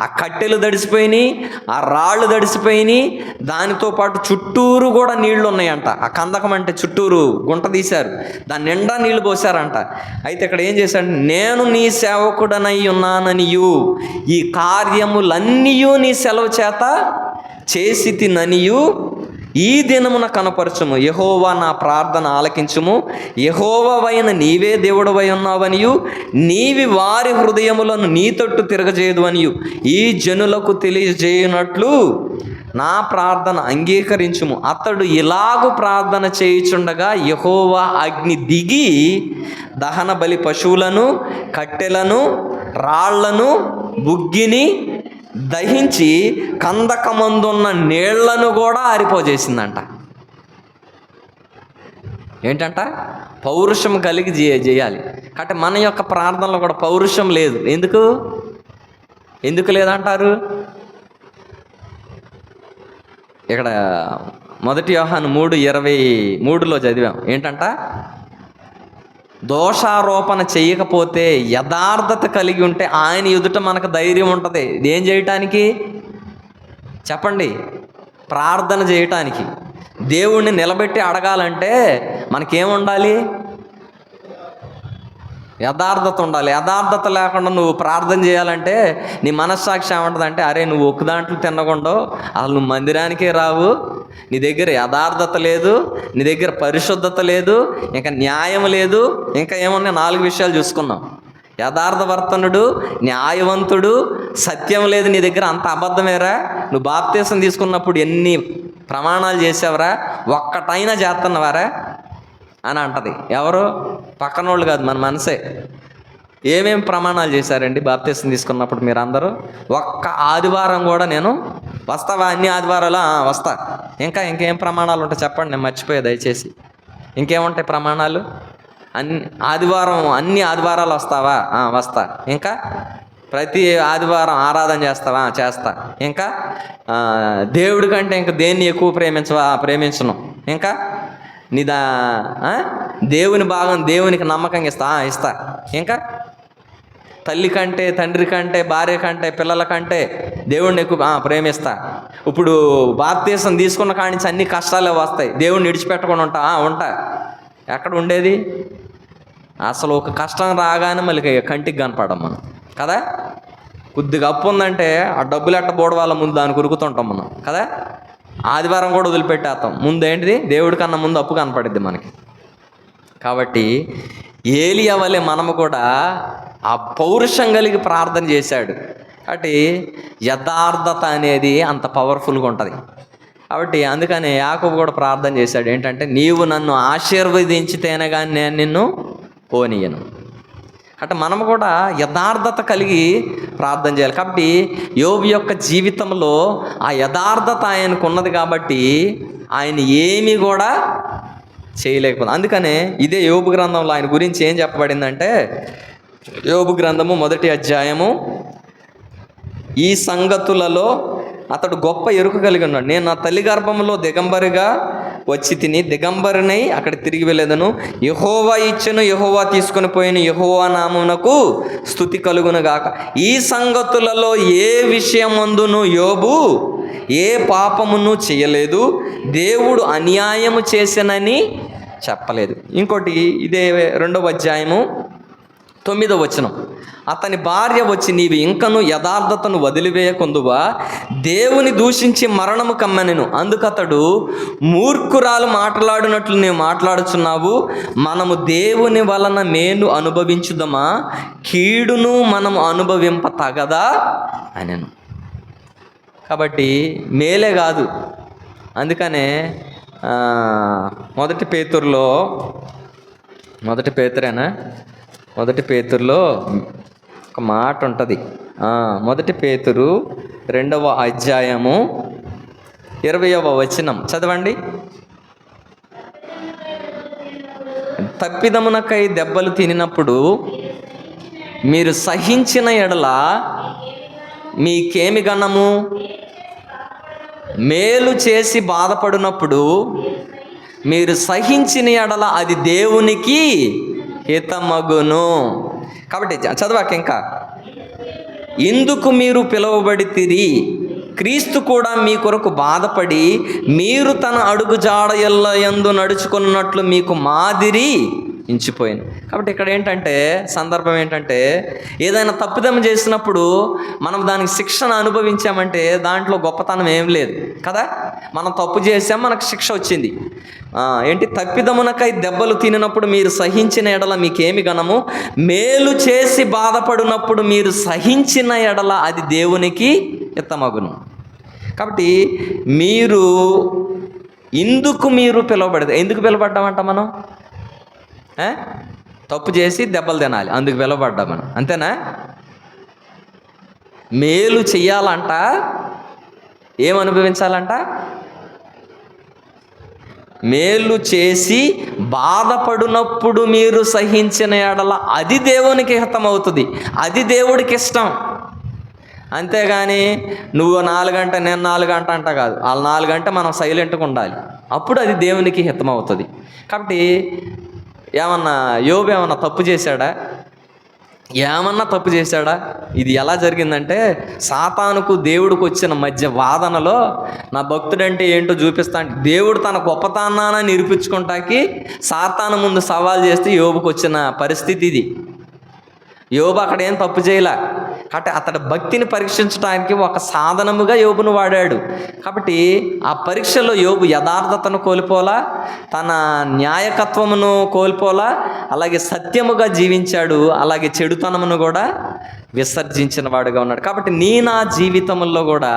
Speaker 1: ఆ కట్టెలు తడిసిపోయినాయి, ఆ రాళ్ళు తడిసిపోయినాయి, దానితో పాటు చుట్టూరు కూడా నీళ్లు ఉన్నాయంట. ఆ కందకం అంటే చుట్టూరు గుంట తీశారు, దాని నిండా నీళ్లు పోసారంట. అయితే ఇక్కడ ఏం చేశాడు? నేను నీ సేవకుడనై ఉన్నాననియు, ఈ కార్యములన్నీ నీ సెలవు చేత చేసి తిననియు ఈ దినమున కనపరచుము. యెహోవా నా ప్రార్థన ఆలకించుము. యెహోవావైన నీవే దేవుడవై ఉన్నావనియు, నీవి వారి హృదయములను నీ తట్టు తిరగజేయదు అనియు ఈ జనులకు తెలియజేయనట్లు నా ప్రార్థన అంగీకరించుము. అతడు ఇలాగు ప్రార్థన చేయుచుండగా యెహోవా అగ్ని దిగి దహన బలి పశువులను, కట్టెలను, రాళ్లను, బుగ్గిని దహించి కందకమందున్న నీళ్లను కూడా ఆరిపోజేసిందంట. ఏంటంట? పౌరుషం కలిగి చేయాలి. కాబట్టి మన యొక్క ప్రార్థనలో కూడా పౌరుషం లేదు. ఎందుకు లేదంటారు? ఇక్కడ 1 యోహాను 3:23 చదివాం. ఏంటంట? దోషారోపణ చేయకపోతే, యథార్థత కలిగి ఉంటే ఆయన ఎదుట మనకు ధైర్యం ఉంటుంది. ఏం చేయటానికి చెప్పండి? ప్రార్థన చేయటానికి. దేవుణ్ణి నిలబెట్టి అడగాలంటే మనకేముండాలి? యథార్థత ఉండాలి. యథార్థత లేకుండా నువ్వు ప్రార్థన చేయాలంటే నీ మనస్సాక్షి ఏమంటుందంటే, అరే నువ్వు ఒక్క దాంట్లో తినకుండా అసలు నువ్వు మందిరానికే రావు, నీ దగ్గర యథార్థత లేదు, నీ దగ్గర పరిశుద్ధత లేదు, ఇంకా న్యాయం లేదు, ఇంకా ఏమన్నా 4 విషయాలు చూసుకున్నాం. యథార్థవర్తనుడు, న్యాయవంతుడు, సత్యం లేదు నీ దగ్గర, అంత అబద్ధమేరా. నువ్వు బాప్తీసం తీసుకున్నప్పుడు ఎన్ని ప్రమాణాలు చేసావరా, ఒక్కటైనా చేస్తున్నావారా అని అంటది. ఎవరు? పక్కనోళ్ళు కాదు, మన మనసే. ఏమేం ప్రమాణాలు చేశారండి బాప్తీసం తీసుకున్నప్పుడు మీరు అందరూ? ఒక్క ఆదివారం కూడా నేను వస్తావా? అన్ని ఆదివారాలు వస్తా. ఇంకేం ప్రమాణాలు ఉంటాయి చెప్పండి, నేను మర్చిపోయా దయచేసి. ఇంకేముంటాయి ప్రమాణాలు? అన్ని ఆదివారాలు వస్తావా? వస్తా. ఇంకా ప్రతి ఆదివారం ఆరాధన చేస్తావా? చేస్తా. ఇంకా దేవుడి కంటే ఇంకా దేన్ని ఎక్కువ ప్రేమించవా? ప్రేమించను. ఇంకా దేవుని భాగం దేవునికి నమ్మకంగా ఇస్తా. ఇంకా తల్లి కంటే, తండ్రి కంటే, భార్య కంటే, పిల్లల కంటే దేవుడిని ఎక్కువ ప్రేమిస్తా. ఇప్పుడు బాప్తీసం తీసుకున్న కాడి నుంచి అన్ని కష్టాలే వస్తాయి, దేవుడిని విడిచిపెట్టకుండా ఉంటా. ఎక్కడ ఉండేది? అసలు ఒక కష్టం రాగానే మళ్ళీ కంటికి కనపడం మనం కదా. కొద్దిగా అప్పు ఉందంటే ఆ డబ్బులు ఎట్టబోవడం వాళ్ళ ముందు దాన్ని కొరుకుతుంటాం మనం కదా. ఆదివారం కూడా వదిలిపెట్టేస్తాం. ముందు ఏంటిది, దేవుడి కన్నా ముందు అప్పు కనపడిద్ది మనకి. కాబట్టి ఏలియా వలె మనము కూడా ఆ పౌరుషం కలిగి ప్రార్థన చేశాడు. కాబట్టి యథార్థత అనేది అంత పవర్ఫుల్గా ఉంటుంది. కాబట్టి అందుకని యాకోబు కూడా ప్రార్థన చేశాడు ఏంటంటే, నీవు నన్ను ఆశీర్వదించితేనే కానీ నేను నిన్ను పోనీయను. అంటే మనం కూడా యథార్థత కలిగి ప్రార్థన చేయాలి. కాబట్టి యోబు యొక్క జీవితంలో ఆ యథార్థత ఆయనకు ఉన్నది కాబట్టి ఆయన ఏమీ కూడా చేయలేకపోయింది. అందుకనే ఇదే యోబు గ్రంథంలో ఆయన గురించి ఏం చెప్పబడిందంటే, యోబు గ్రంథము 1వ అధ్యాయము, ఈ సంగతులలో అతడు గొప్ప ఎరుక కలిగి ఉన్నాడు. నేను నా తల్లి గర్భంలో దిగంబరిగా వచ్చి తిని దిగంబరినై అక్కడ తిరిగి వెళ్ళేదను. యెహోవా ఇచ్చెను, యెహోవా తీసుకొని పోయిన, యెహోవా నామమునకు స్తుతి కలుగును గాక. ఈ సంగతులలో ఏ విషయమందును యోబు ఏ పాపమును చేయలేదు, దేవుడు అన్యాయము చేసెనని చెప్పలేదు. ఇంకోటి ఇదే 2వ అధ్యాయము 9వ వచనం, అతని భార్య వచ్చి, నీవు ఇంకను యథార్థతను వదిలివేయకుందువా, దేవుని దూషించి మరణము కమ్మనెను. అందుకతడు, మూర్ఖురాలు మాట్లాడినట్లు నీవు మాట్లాడుచున్నావు, మనము దేవుని వలన మేలు అనుభవించుదమా, కీడును మనము అనుభవింప తగదా అనెను. కాబట్టి మేలే కాదు. అందుకనే మొదటి పేతురులో 1 పేతురులో ఒక మాట ఉంటుంది. 1 పేతురు 2వ అధ్యాయము 20వ వచనం చదవండి. తప్పిదమునకై దెబ్బలు తినినప్పుడు మీరు సహించిన ఎడల మీకేమి గణము, మేలు చేసి బాధపడినప్పుడు మీరు సహించిన ఎడల అది దేవునికి హితమగును. కాబట్టి చదవాక ఇంకా, ఇందుకు మీరు పిలువబడితిరి, క్రీస్తు కూడా మీ కొరకు బాధపడి మీరు తన అడుగు జాడయల్ల యందు నడుచుకున్నట్లు మీకు మాదిరి ఇంచిపోయింది. కాబట్టి ఇక్కడ ఏంటంటే సందర్భం ఏంటంటే, ఏదైనా తప్పిదం చేసినప్పుడు మనం దానికి శిక్షణ అనుభవించామంటే దాంట్లో గొప్పతనం ఏం లేదు కదా. మనం తప్పు చేసాం, మనకు శిక్ష వచ్చింది. ఏంటి, తప్పిదమునకై దెబ్బలు తినినప్పుడు మీరు సహించిన ఎడల మీకేమి గణము, మేలు చేసి బాధపడినప్పుడు మీరు సహించిన ఎడల అది దేవునికి హితమగును. కాబట్టి మీరు పిలువబడదు. ఎందుకు పిలువబడ్డామంట మనం? తప్పు చేసి దెబ్బలు తినాలి, అందుకు పిలువబడ్డాం మనం, అంతేనా? మేలు చెయ్యాలంట, ఏమనుభవించాలంట? మేలు చేసి బాధపడినప్పుడు మీరు సహించిన ఎడల అది దేవునికి హితమవుతుంది, అది దేవుడికి ఇష్టం. అంతేగాని నువ్వు 4 గంట నేను 4 గంట అంట కాదు. వాళ్ళు 4 గంట మనం సైలెంట్గా ఉండాలి, అప్పుడు అది దేవునికి హితమవుతుంది. కాబట్టి యోబు ఏమన్నా తప్పు చేశాడా? ఇది ఎలా జరిగిందంటే, సాతానుకు దేవుడికి వచ్చిన మధ్య వాదనలో నా భక్తుడంటే ఏంటో చూపిస్తా అంటే, దేవుడు తన గొప్పతనాన్ని నిరూపించుకుంటాకి సాతాను ముందు సవాల్ చేస్తే యోబుకు వచ్చిన పరిస్థితి ఇది. యోబు అక్కడ ఏం తప్పు చేయలే, కాబట్టి అతడి భక్తిని పరీక్షించడానికి ఒక సాధనముగా యోబును వాడాడు. కాబట్టి ఆ పరీక్షలో యోబు యథార్థతను కోల్పోలా, తన న్యాయకత్వమును కోల్పోలా, అలాగే సత్యముగా జీవించాడు, అలాగే చెడుతనమును కూడా విసర్జించిన వాడుగా ఉన్నాడు. కాబట్టి నా జీవితంలో కూడా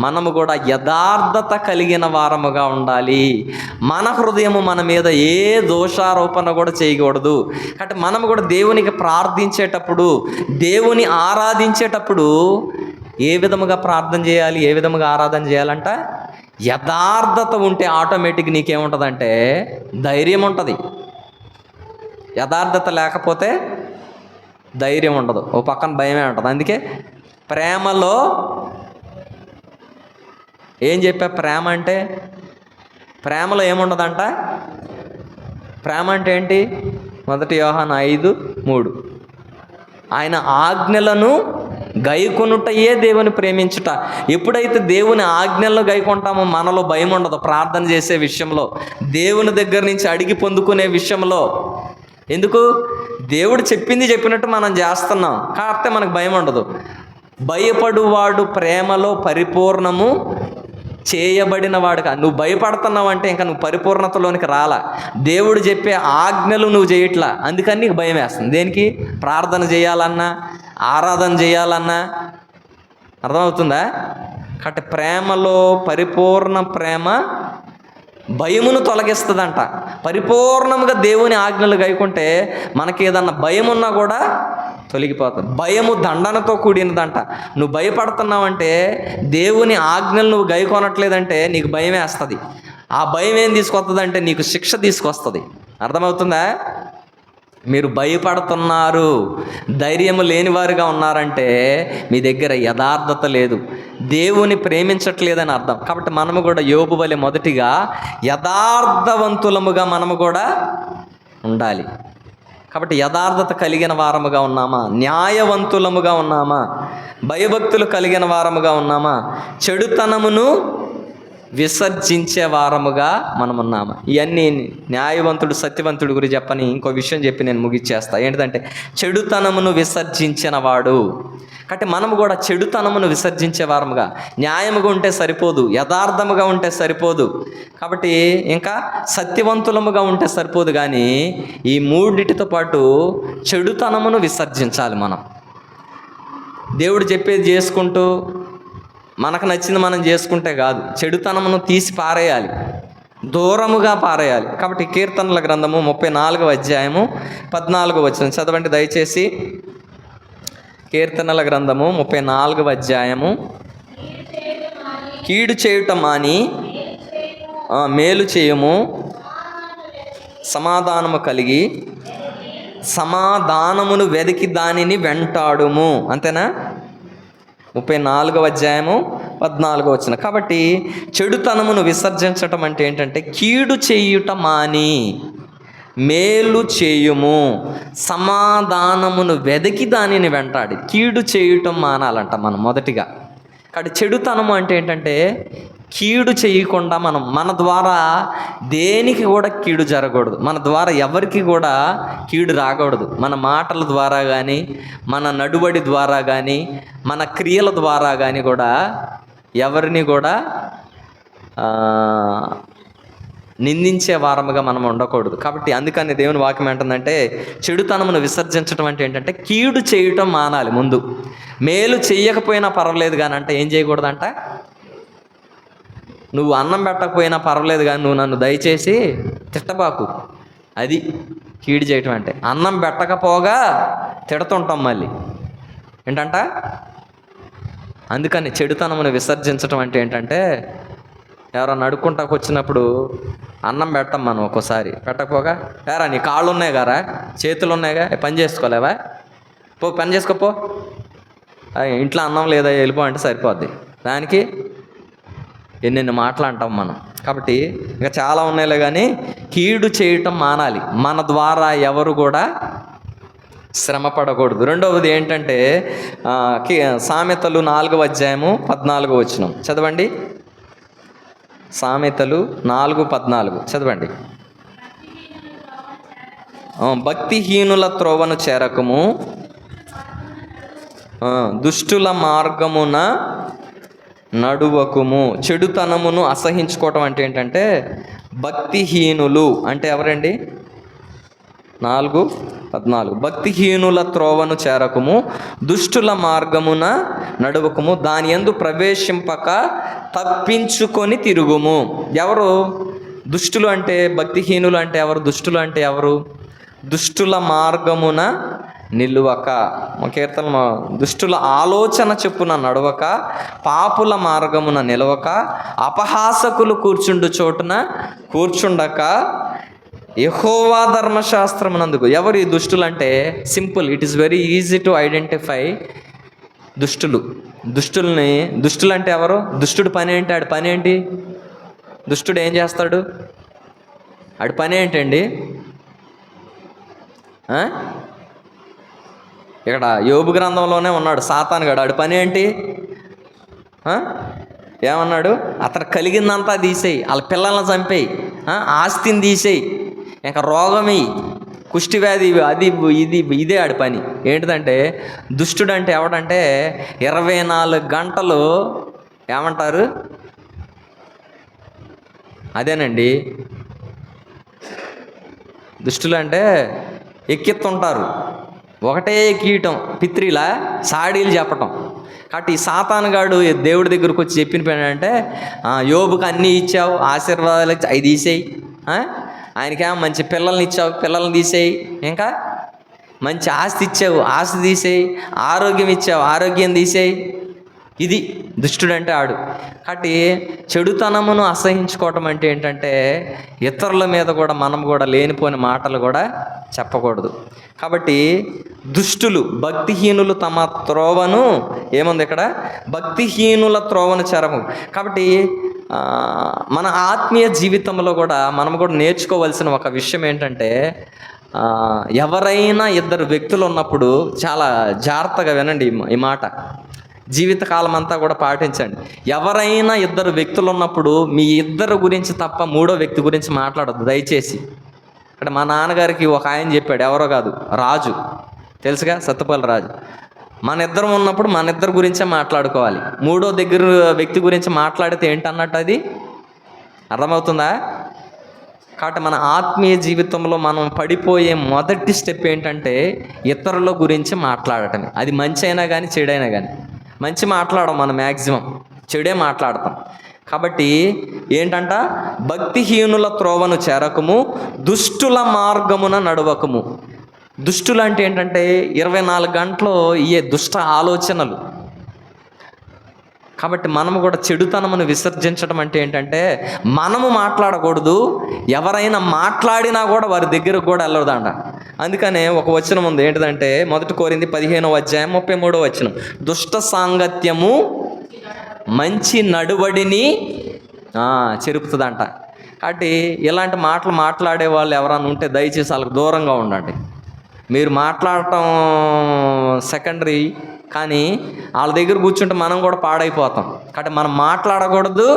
Speaker 1: మనము కూడా యథార్థత కలిగిన వారముగా ఉండాలి. మన హృదయము మన మీద ఏ దోషారోపణ కూడా చేయకూడదు. కాబట్టి మనము కూడా దేవునికి ప్రార్థించేటప్పుడు, దేవుని ఆరాధించేటప్పుడు ఏ విధముగా ప్రార్థన చేయాలి, ఏ విధముగా ఆరాధన చేయాలంట? యథార్థత ఉంటే ఆటోమేటిక్ నీకేముంటుందంటే ధైర్యం ఉంటుంది. యథార్థత లేకపోతే ధైర్యం ఉండదు, ఓ పక్కన భయమే ఉంటుంది. అందుకే ప్రేమలో ఏం చెప్పా? ప్రేమలో ఏముండదంట? ప్రేమ అంటే ఏంటి? 1 యోహాను 5:3, ఆయన ఆజ్ఞలను గైకొనుటయే దేవుని ప్రేమించుట. ఎప్పుడైతే దేవుని ఆజ్ఞలను గైకొంటామో మనలో భయం ఉండదు. ప్రార్థన చేసే విషయంలో, దేవుని దగ్గర నుంచి అడిగి పొందుకునే విషయంలో. ఎందుకు? దేవుడు చెప్పినట్టు మనం చేస్తున్నాం, కాకపోతే మనకు భయం ఉండదు. భయపడువాడు ప్రేమలో పరిపూర్ణము చేయబడిన వాడుగా. నువ్వు భయపడుతున్నావు అంటే ఇంకా నువ్వు పరిపూర్ణతలోనికి రాలా. దేవుడు చెప్పే ఆజ్ఞలు నువ్వు చేయట్లా, అందుకని నీకు భయం వేస్తుంది. దేనికి? ప్రార్థన చేయాలన్నా, ఆరాధన చేయాలన్నా. అర్థమవుతుందా? కాబట్టి ప్రేమలో పరిపూర్ణ ప్రేమ భయమును తొలగిస్తుందంట. పరిపూర్ణముగా దేవుని ఆజ్ఞలు గైకుంటే మనకి ఏదన్నా భయం ఉన్నా కూడా తొలగిపోతుంది. భయము దండనతో కూడినదంట. నువ్వు భయపడుతున్నావంటే దేవుని ఆజ్ఞలు నువ్వు గైకొనట్లేదంటే నీకు భయం వేస్తుంది. ఆ భయం ఏం తీసుకొస్తుంది అంటే నీకు శిక్ష తీసుకొస్తుంది. అర్థమవుతుందా? మీరు భయపడుతున్నారు, ధైర్యము లేనివారుగా ఉన్నారంటే మీ దగ్గర యథార్థత లేదు, దేవుని ప్రేమించట్లేదని అర్థం. కాబట్టి మనము కూడా యోబు వలె మొదటిగా యథార్థవంతులముగా మనము కూడా ఉండాలి. కాబట్టి యథార్థత కలిగిన వారముగా ఉన్నామా? న్యాయవంతులముగా ఉన్నామా? భయభక్తులు కలిగిన వారముగా ఉన్నామా? చెడుతనమును విసర్జించే వారముగా మనం ఉన్నామా? ఇవన్నీ న్యాయవంతుడు సత్యవంతుడి గురించి చెప్పని ఇంకో విషయం చెప్పి నేను ముగిచ్చేస్తా. ఏంటంటే చెడుతనమును విసర్జించిన వాడు. కాబట్టి మనము కూడా చెడుతనమును విసర్జించే వారముగా, న్యాయముగా ఉంటే సరిపోదు, యథార్థముగా ఉంటే సరిపోదు, కాబట్టి ఇంకా సత్యవంతులముగా ఉంటే సరిపోదు. కానీ ఈ మూడిటితో పాటు చెడుతనమును విసర్జించాలి. మనం దేవుడు చెప్పేది చేసుకుంటూ మనకు నచ్చింది మనం చేసుకుంటే కాదు, చెడుతనమును తీసి పారేయాలి, దూరముగా పారేయాలి. కాబట్టి కీర్తనల గ్రంథము 34వ అధ్యాయము 14వ వచనం చదవండి దయచేసి. కీర్తనల గ్రంథము 34వ అధ్యాయము. కీడు చేయుట మాని మేలు చేయము, సమాధానము కలిగి సమాధానమును వెదికి దానిని వెంటాడుము. అంతేనా? 34వ అధ్యాయము 14వ వచనం. కాబట్టి చెడుతనమును విసర్జించటం అంటే ఏంటంటే కీడు చేయుట మాని మేలు చేయుము, సమాధానమును వెదికి దానిని వెంటాడి. కీడు చేయటం మానాలంట మనం మొదటిగా. కాబట్టి చెడుతనము అంటే ఏంటంటే కీడు చేయకుండా మన ద్వారా దేనికి కూడా కీడు జరగకూడదు, మన ద్వారా ఎవరికి కూడా కీడు రాకూడదు. మన మాటల ద్వారా కానీ, మన నడువడి ద్వారా కానీ, మన క్రియల ద్వారా కానీ కూడా ఎవరిని కూడా నిందించే వారముగా మనం ఉండకూడదు. కాబట్టి అందుకని దేవుని వాక్యం ఏంటంటే చెడుతనమును విసర్జించడం అంటే ఏంటంటే కీడు చేయటం మానాలి ముందు. మేలు చెయ్యకపోయినా పర్వాలేదు కానీ అంటే ఏం చేయకూడదంట? నువ్వు అన్నం పెట్టకపోయినా పర్వాలేదు కానీ నువ్వు నన్ను దయచేసి తిట్టబాకు. అది కీడు చేయటం అంటే. అన్నం పెట్టకపోగా తిడుతుంటాం మళ్ళీ ఏంటంట. అందుకని చెడుతనమును విసర్జించడం అంటే ఏంటంటే ఎవరన్నా అడుక్కుంటాకు వచ్చినప్పుడు అన్నం పెట్టం మనం ఒక్కోసారి, పెట్టకపోగా ఏరా నీ కాళ్ళు ఉన్నాయి గారా, చేతులు ఉన్నాయిగా, పని చేసుకోలేవా, పో పని చేసుకోపో, ఇంట్లో అన్నం లేదా వెళ్ళిపో అంటే సరిపోద్ది. దానికి ఎన్నెన్ని మాటలు అంటాం మనం. కాబట్టి ఇంకా చాలా ఉన్నాయిలే కానీ కీడు చేయటం మానాలి. మన ద్వారా ఎవరు కూడా శ్రమ పడకూడదు. రెండవది ఏంటంటే సామెతలు 4వ అధ్యాయము 14వ వచనం చదవండి. సామెతలు 4:14 చదవండి. భక్తిహీనుల త్రోవను చేరకము, దుష్టుల మార్గమున నడువకుము. చెడుతనమును అసహించుకోవటం అంటే ఏంటంటే భక్తిహీనులు అంటే ఎవరండి? 4:14 భక్తిహీనుల త్రోవను చేరకము, దుష్టుల మార్గమున నడువకము, దాని యందు ప్రవేశింపక తప్పించుకొని తిరుగుము. ఎవరు దుష్టులు అంటే? భక్తిహీనులు అంటే ఎవరు? దుష్టులు అంటే ఎవరు? దుష్టుల మార్గమున నిలువక, కీర్తన దుష్టుల ఆలోచన చెప్పున నడవక, పాపుల మార్గమున నిలవక, అపహాసకులు కూర్చుండు చోటున కూర్చుండక, యెహోవా ధర్మశాస్త్రమునందుకు. ఎవరు ఈ దుష్టులు అంటే? Simple, it is very easy to identify దుష్టులు. దుష్టులు అంటే ఎవరు? దుష్టుడు పని ఏంటి? ఆడి పని ఏంటి? దుష్టుడు ఏం చేస్తాడు? ఆడి పని ఏంటండి? ఇక్కడ యోబు గ్రంథంలోనే ఉన్నాడు సాతాను గడు. ఆడి పని ఏంటి? ఏమన్నాడు? అతను కలిగిందంతా తీసేయి, వాళ్ళ పిల్లల్ని చంపేయి, ఆస్తిని తీసేయి, ఇంకా రోగమి, కుష్టి వ్యాధి, అది ఇదే ఆడి పని. ఏంటిదంటే దుష్టుడు అంటే ఎవడంటే 24 గంటలు ఏమంటారు, అదేనండి దుష్టులు అంటే ఎక్కిస్తుంటారు, ఒకటే కీయటం, పిత్రిలా సాడీలు చెప్పటం. కాబట్టి ఈ సాతానుగాడు దేవుడి దగ్గరకు వచ్చి చెప్పిన పని అంటే, యోబుకి అన్నీ ఇచ్చావు, ఆశీర్వాదాలు ఇచ్చి అవి తీసేయి, ఆయనకేమో మంచి పిల్లల్ని ఇచ్చావు, పిల్లల్ని తీసేయి, ఇంకా మంచి ఆస్తి ఇచ్చావు, ఆస్తి తీసేయి, ఆరోగ్యం ఇచ్చావు, ఆరోగ్యం తీసేయి. ఇది దుష్టుడు అంటే ఆడు. కాబట్టి చెడుతనమును అసహించుకోవటం అంటే ఏంటంటే ఇతరుల మీద కూడా మనం కూడా లేనిపోని మాటలు కూడా చెప్పకూడదు. కాబట్టి దుష్టులు, భక్తిహీనులు తమ త్రోవను, ఏముంది ఇక్కడ, భక్తిహీనుల త్రోవను చెరము. కాబట్టి మన ఆత్మీయ జీవితంలో కూడా మనం కూడా నేర్చుకోవాల్సిన ఒక విషయం ఏంటంటే, ఎవరైనా ఇద్దరు వ్యక్తులు ఉన్నప్పుడు చాలా జాగ్రత్తగా వినండి ఈ మాట, జీవితకాలం అంతా కూడా పాటించండి. ఎవరైనా ఇద్దరు వ్యక్తులు ఉన్నప్పుడు మీ ఇద్దరు గురించి తప్ప మూడో వ్యక్తి గురించి మాట్లాడొద్దు దయచేసి. ఇక్కడ మా నాన్నగారికి ఒక ఆయన చెప్పాడు, ఎవరో కాదు, రాజు, తెలుసుగా, సత్తుపల్లి రాజు. మన ఇద్దరం ఉన్నప్పుడు మన ఇద్దరు గురించే మాట్లాడుకోవాలి. మూడో వ్యక్తి గురించి మాట్లాడితే ఏంటన్నట్టు, అది అర్థమవుతుందా? కాబట్టి మన ఆత్మీయ జీవితంలో మనం పడిపోయే మొదటి స్టెప్ ఏంటంటే ఇతరుల గురించి మాట్లాడటమే. అది మంచి అయినా కానీ చెడైనా కానీ. మంచి మాట్లాడడం మనం మ్యాక్సిమం, చెడే మాట్లాడతాం. కాబట్టి ఏంటంట, భక్తిహీనుల త్రోవను చేరకము, దుష్టుల మార్గమున నడవకము. దుష్టులు అంటే ఏంటంటే 24 గంటలు ఇయే దుష్ట ఆలోచనలు. కాబట్టి మనము కూడా చెడుతనమును విసర్జించడం అంటే ఏంటంటే మనము మాట్లాడకూడదు, ఎవరైనా మాట్లాడినా కూడా వారి దగ్గరకు కూడా వెళ్ళదంట. అందుకనే ఒక వచనం ఉంది, ఏంటిదంటే 1 కొరింథీ 15:33 దుష్ట సాంగత్యము మంచి నడువడిని చెరుపుతుందంట. కాబట్టి ఇలాంటి మాటలు మాట్లాడే వాళ్ళు ఎవరైనా ఉంటే దయచేసి వాళ్ళకి దూరంగా ఉండండి. మీరు మాట్లాడటం సెకండరీ, కానీ వాళ్ళ దగ్గర కూర్చుంటే మనం కూడా పాడైపోతాం. కాబట్టి మనం మాట్లాడకూడదు,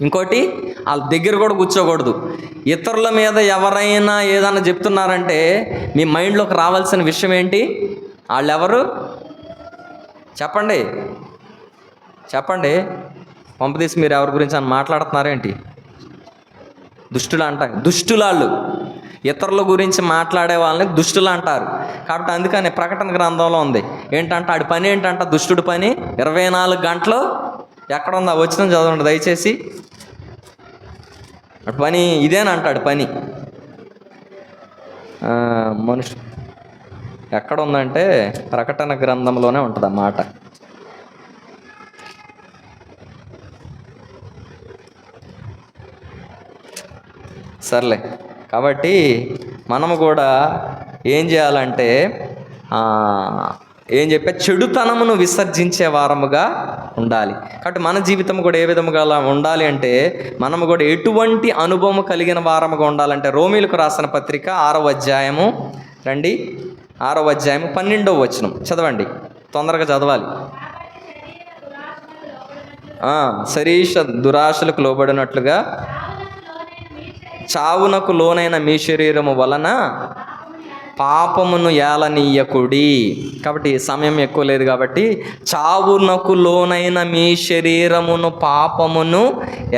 Speaker 1: ఇంకోటి వాళ్ళ దగ్గర కూడా కూర్చోకూడదు. ఇతరుల మీద ఎవరైనా ఏదైనా చెప్తున్నారంటే మీ మైండ్లోకి రావాల్సిన విషయం ఏంటి, వాళ్ళు ఎవరు చెప్పండి, చెప్పండి. పంపదీసి మీరు ఎవరి గురించి అని మాట్లాడుతున్నారేంటి? దుష్టులు అంటారు, దుష్టులాళ్ళు. ఇతరుల గురించి మాట్లాడే వాళ్ళని దుష్టులు అంటారు. కాబట్టి అందుకని ప్రకటన గ్రంథంలో ఉంది ఏంటంటే ఆడి పని ఏంటంట, దుష్టుడి పని 24 గంటలు ఎక్కడ ఉందా, వచ్చిన చదవండి దయచేసి. అటు పని ఇదేనంటాడు పని. మనుషు ఎక్కడ ఉందంటే ప్రకటన గ్రంథంలోనే ఉంటుంది ఆ మాట. సర్లే, కాబట్టి మనము కూడా ఏం చేయాలంటే ఏం చెప్పే చెడుతనమును విసర్జించే వారముగా ఉండాలి. కాబట్టి మన జీవితం కూడా ఏ విధముగా ఉండాలి అంటే మనము కూడా ఎటువంటి అనుభవం కలిగిన వారముగా ఉండాలంటే రోమీలకు రాసిన పత్రిక 6వ అధ్యాయము, రండి 6వ అధ్యాయము 12వ వచనం చదవండి, తొందరగా చదవాలి. శరీర దురాశలకు లోబడినట్లుగా చావునకు లోనైన మీ శరీరము వలన పాపమును ఏలనీయకుడి. కాబట్టి సమయం ఎక్కువ లేదు కాబట్టి చావునకు లోనైన మీ శరీరమును పాపమును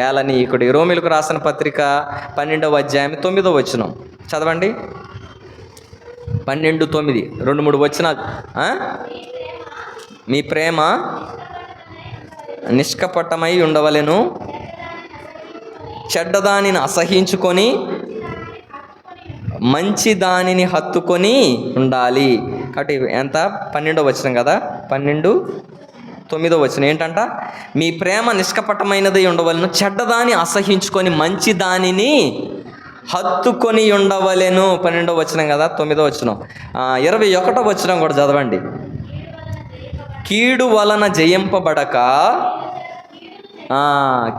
Speaker 1: ఏలనీయకుడి. రోమీలకు రాసిన పత్రిక 12వ అధ్యాయం 9వ వచనం చదవండి. 12:9 2-3 వచనాలు. మీ ప్రేమ నిష్కపటమై ఉండవలెను, చెడ్డదానిని అసహించుకొని మంచి దానిని హత్తుకొని ఉండాలి. కాబట్టి ఎంత 12వ వచనం కదా, 12:9 వచనం ఏంటంట, మీ ప్రేమ నిష్కపటమైనది ఉండవలెను, చెడ్డదాన్ని అసహించుకొని మంచి దానిని హత్తుకొని ఉండవలెను. 12వ వచనం కదా, 9వ వచనం. 21వ వచనం కూడా చదవండి. కీడు వలన జయింపబడక,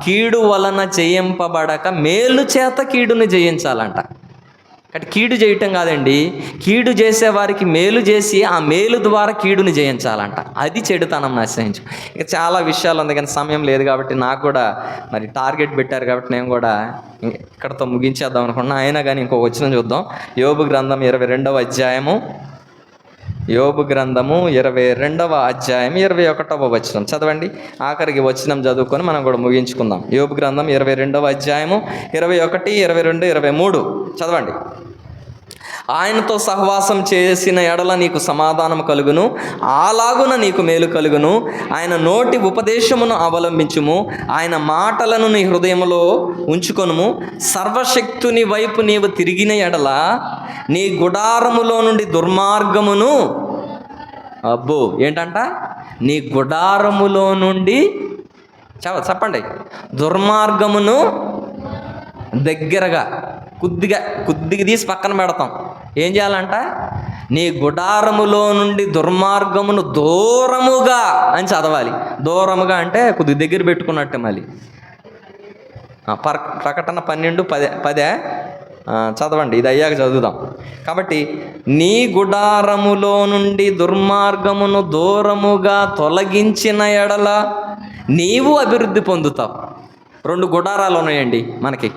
Speaker 1: కీడు వలన జయింపబడక మేలు చేత కీడుని జయించాలంట. కాబట్టి కీడు చేయటం కాదండి, కీడు చేసే వారికి మేలు చేసి ఆ మేలు ద్వారా కీడుని జయించాలంట. అది చెడుతనం నశించు. ఇక చాలా విషయాలు ఉంది కానీ సమయం లేదు కాబట్టి, నాకు కూడా మరి టార్గెట్ పెట్టారు కాబట్టి నేను కూడా ఇక్కడతో ముగించేద్దాం అనుకున్నా. అయినా కానీ ఇంకో వచనం చూద్దాం. యోబు గ్రంథం 22వ అధ్యాయము, యోబు గ్రంథము 22వ అధ్యాయం 21వ వచనం చదవండి. ఆఖరికి వచనం చదువుకొని మనం కూడా ముగించుకుందాం. యోబు గ్రంథం 22వ అధ్యాయము 21, 22, 23 చదవండి. ఆయనతో సహవాసం చేసిన ఎడల నీకు సమాధానం కలుగును, అలాగున నీకు మేలు కలుగును. ఆయన నోటి ఉపదేశమును అవలంబించుము, ఆయన మాటలను నీ హృదయములో ఉంచుకొనుము. సర్వశక్తుని వైపు నీవు తిరిగిన ఎడల నీ గుడారములో నుండి దుర్మార్గమును, అబ్బో ఏంటంట, నీ గుడారములో నుండి చెప్పండి, దుర్మార్గమును దగ్గరగా కొద్దిగా తీసి పక్కన పెడతాం. ఏం చేయాలంట, నీ గుడారములో నుండి దుర్మార్గమును దూరముగా అని చదవాలి. దూరముగా అంటే కొద్ది దగ్గర పెట్టుకున్నట్టే. మళ్ళీ ప్రకటన 12:10 చదవండి, ఇది అయ్యాక చదువుదాం. కాబట్టి నీ గుడారములో నుండి దుర్మార్గమును దూరముగా తొలగించిన ఎడల నీవు అభివృద్ధి పొందుతావు. 2 గుడారాలు ఉన్నాయండి మనకి.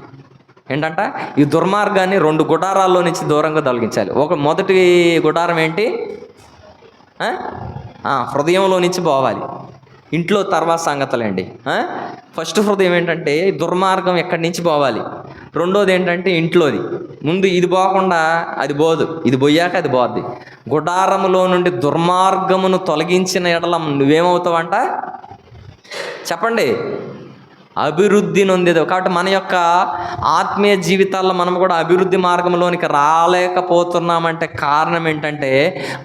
Speaker 1: ఏంటంట, ఈ దుర్మార్గాన్ని 2 గుడారాల్లో నుంచి దూరంగా తొలగించాలి. మొదటి గుడారం ఏంటి, హృదయంలో నుంచి పోవాలి. ఇంట్లో తర్వాత సంగతులండి. ఫస్ట్ హృదయం ఏంటంటే దుర్మార్గం ఎక్కడి నుంచి పోవాలి. రెండోది ఏంటంటే ఇంట్లోది. ముందు ఇది పోకుండా అది పోదు, ఇది పోయాక అది పోద్ది. గుడారములో నుండి దుర్మార్గమును తొలగించిన ఎడల నువ్వేమవుతావంట చెప్పండి, అభివృద్ధి నొందేది. కాబట్టి మన యొక్క ఆత్మీయ జీవితాల్లో మనం కూడా అభివృద్ధి మార్గంలోనికి రాలేకపోతున్నామంటే కారణం ఏంటంటే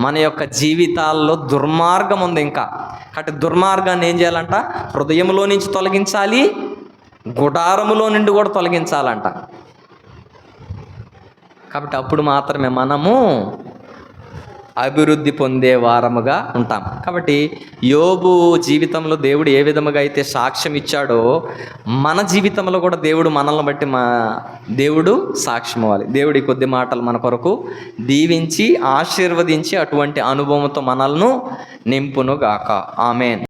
Speaker 1: మన యొక్క జీవితాల్లో దుర్మార్గం ఉంది ఇంకా. కాబట్టి దుర్మార్గాన్ని ఏం చేయాలంట, హృదయంలో నుంచి తొలగించాలి, గుడారములో నుండి కూడా తొలగించాలంట. కాబట్టి అప్పుడు మాత్రమే మనము అభివృద్ధి పొందే వారముగా ఉంటాం. కాబట్టి యోబు జీవితంలో దేవుడు ఏ విధముగా అయితే సాక్ష్యం ఇచ్చాడో మన జీవితంలో కూడా దేవుడు మనల్ని బట్టి దేవుడు సాక్ష్యం ఇవ్వాలి. దేవుడి కొద్ది మాటలు మన కొరకు దీవించి ఆశీర్వదించి అటువంటి అనుభవంతో మనల్ని నింపును గాక. ఆమేన్.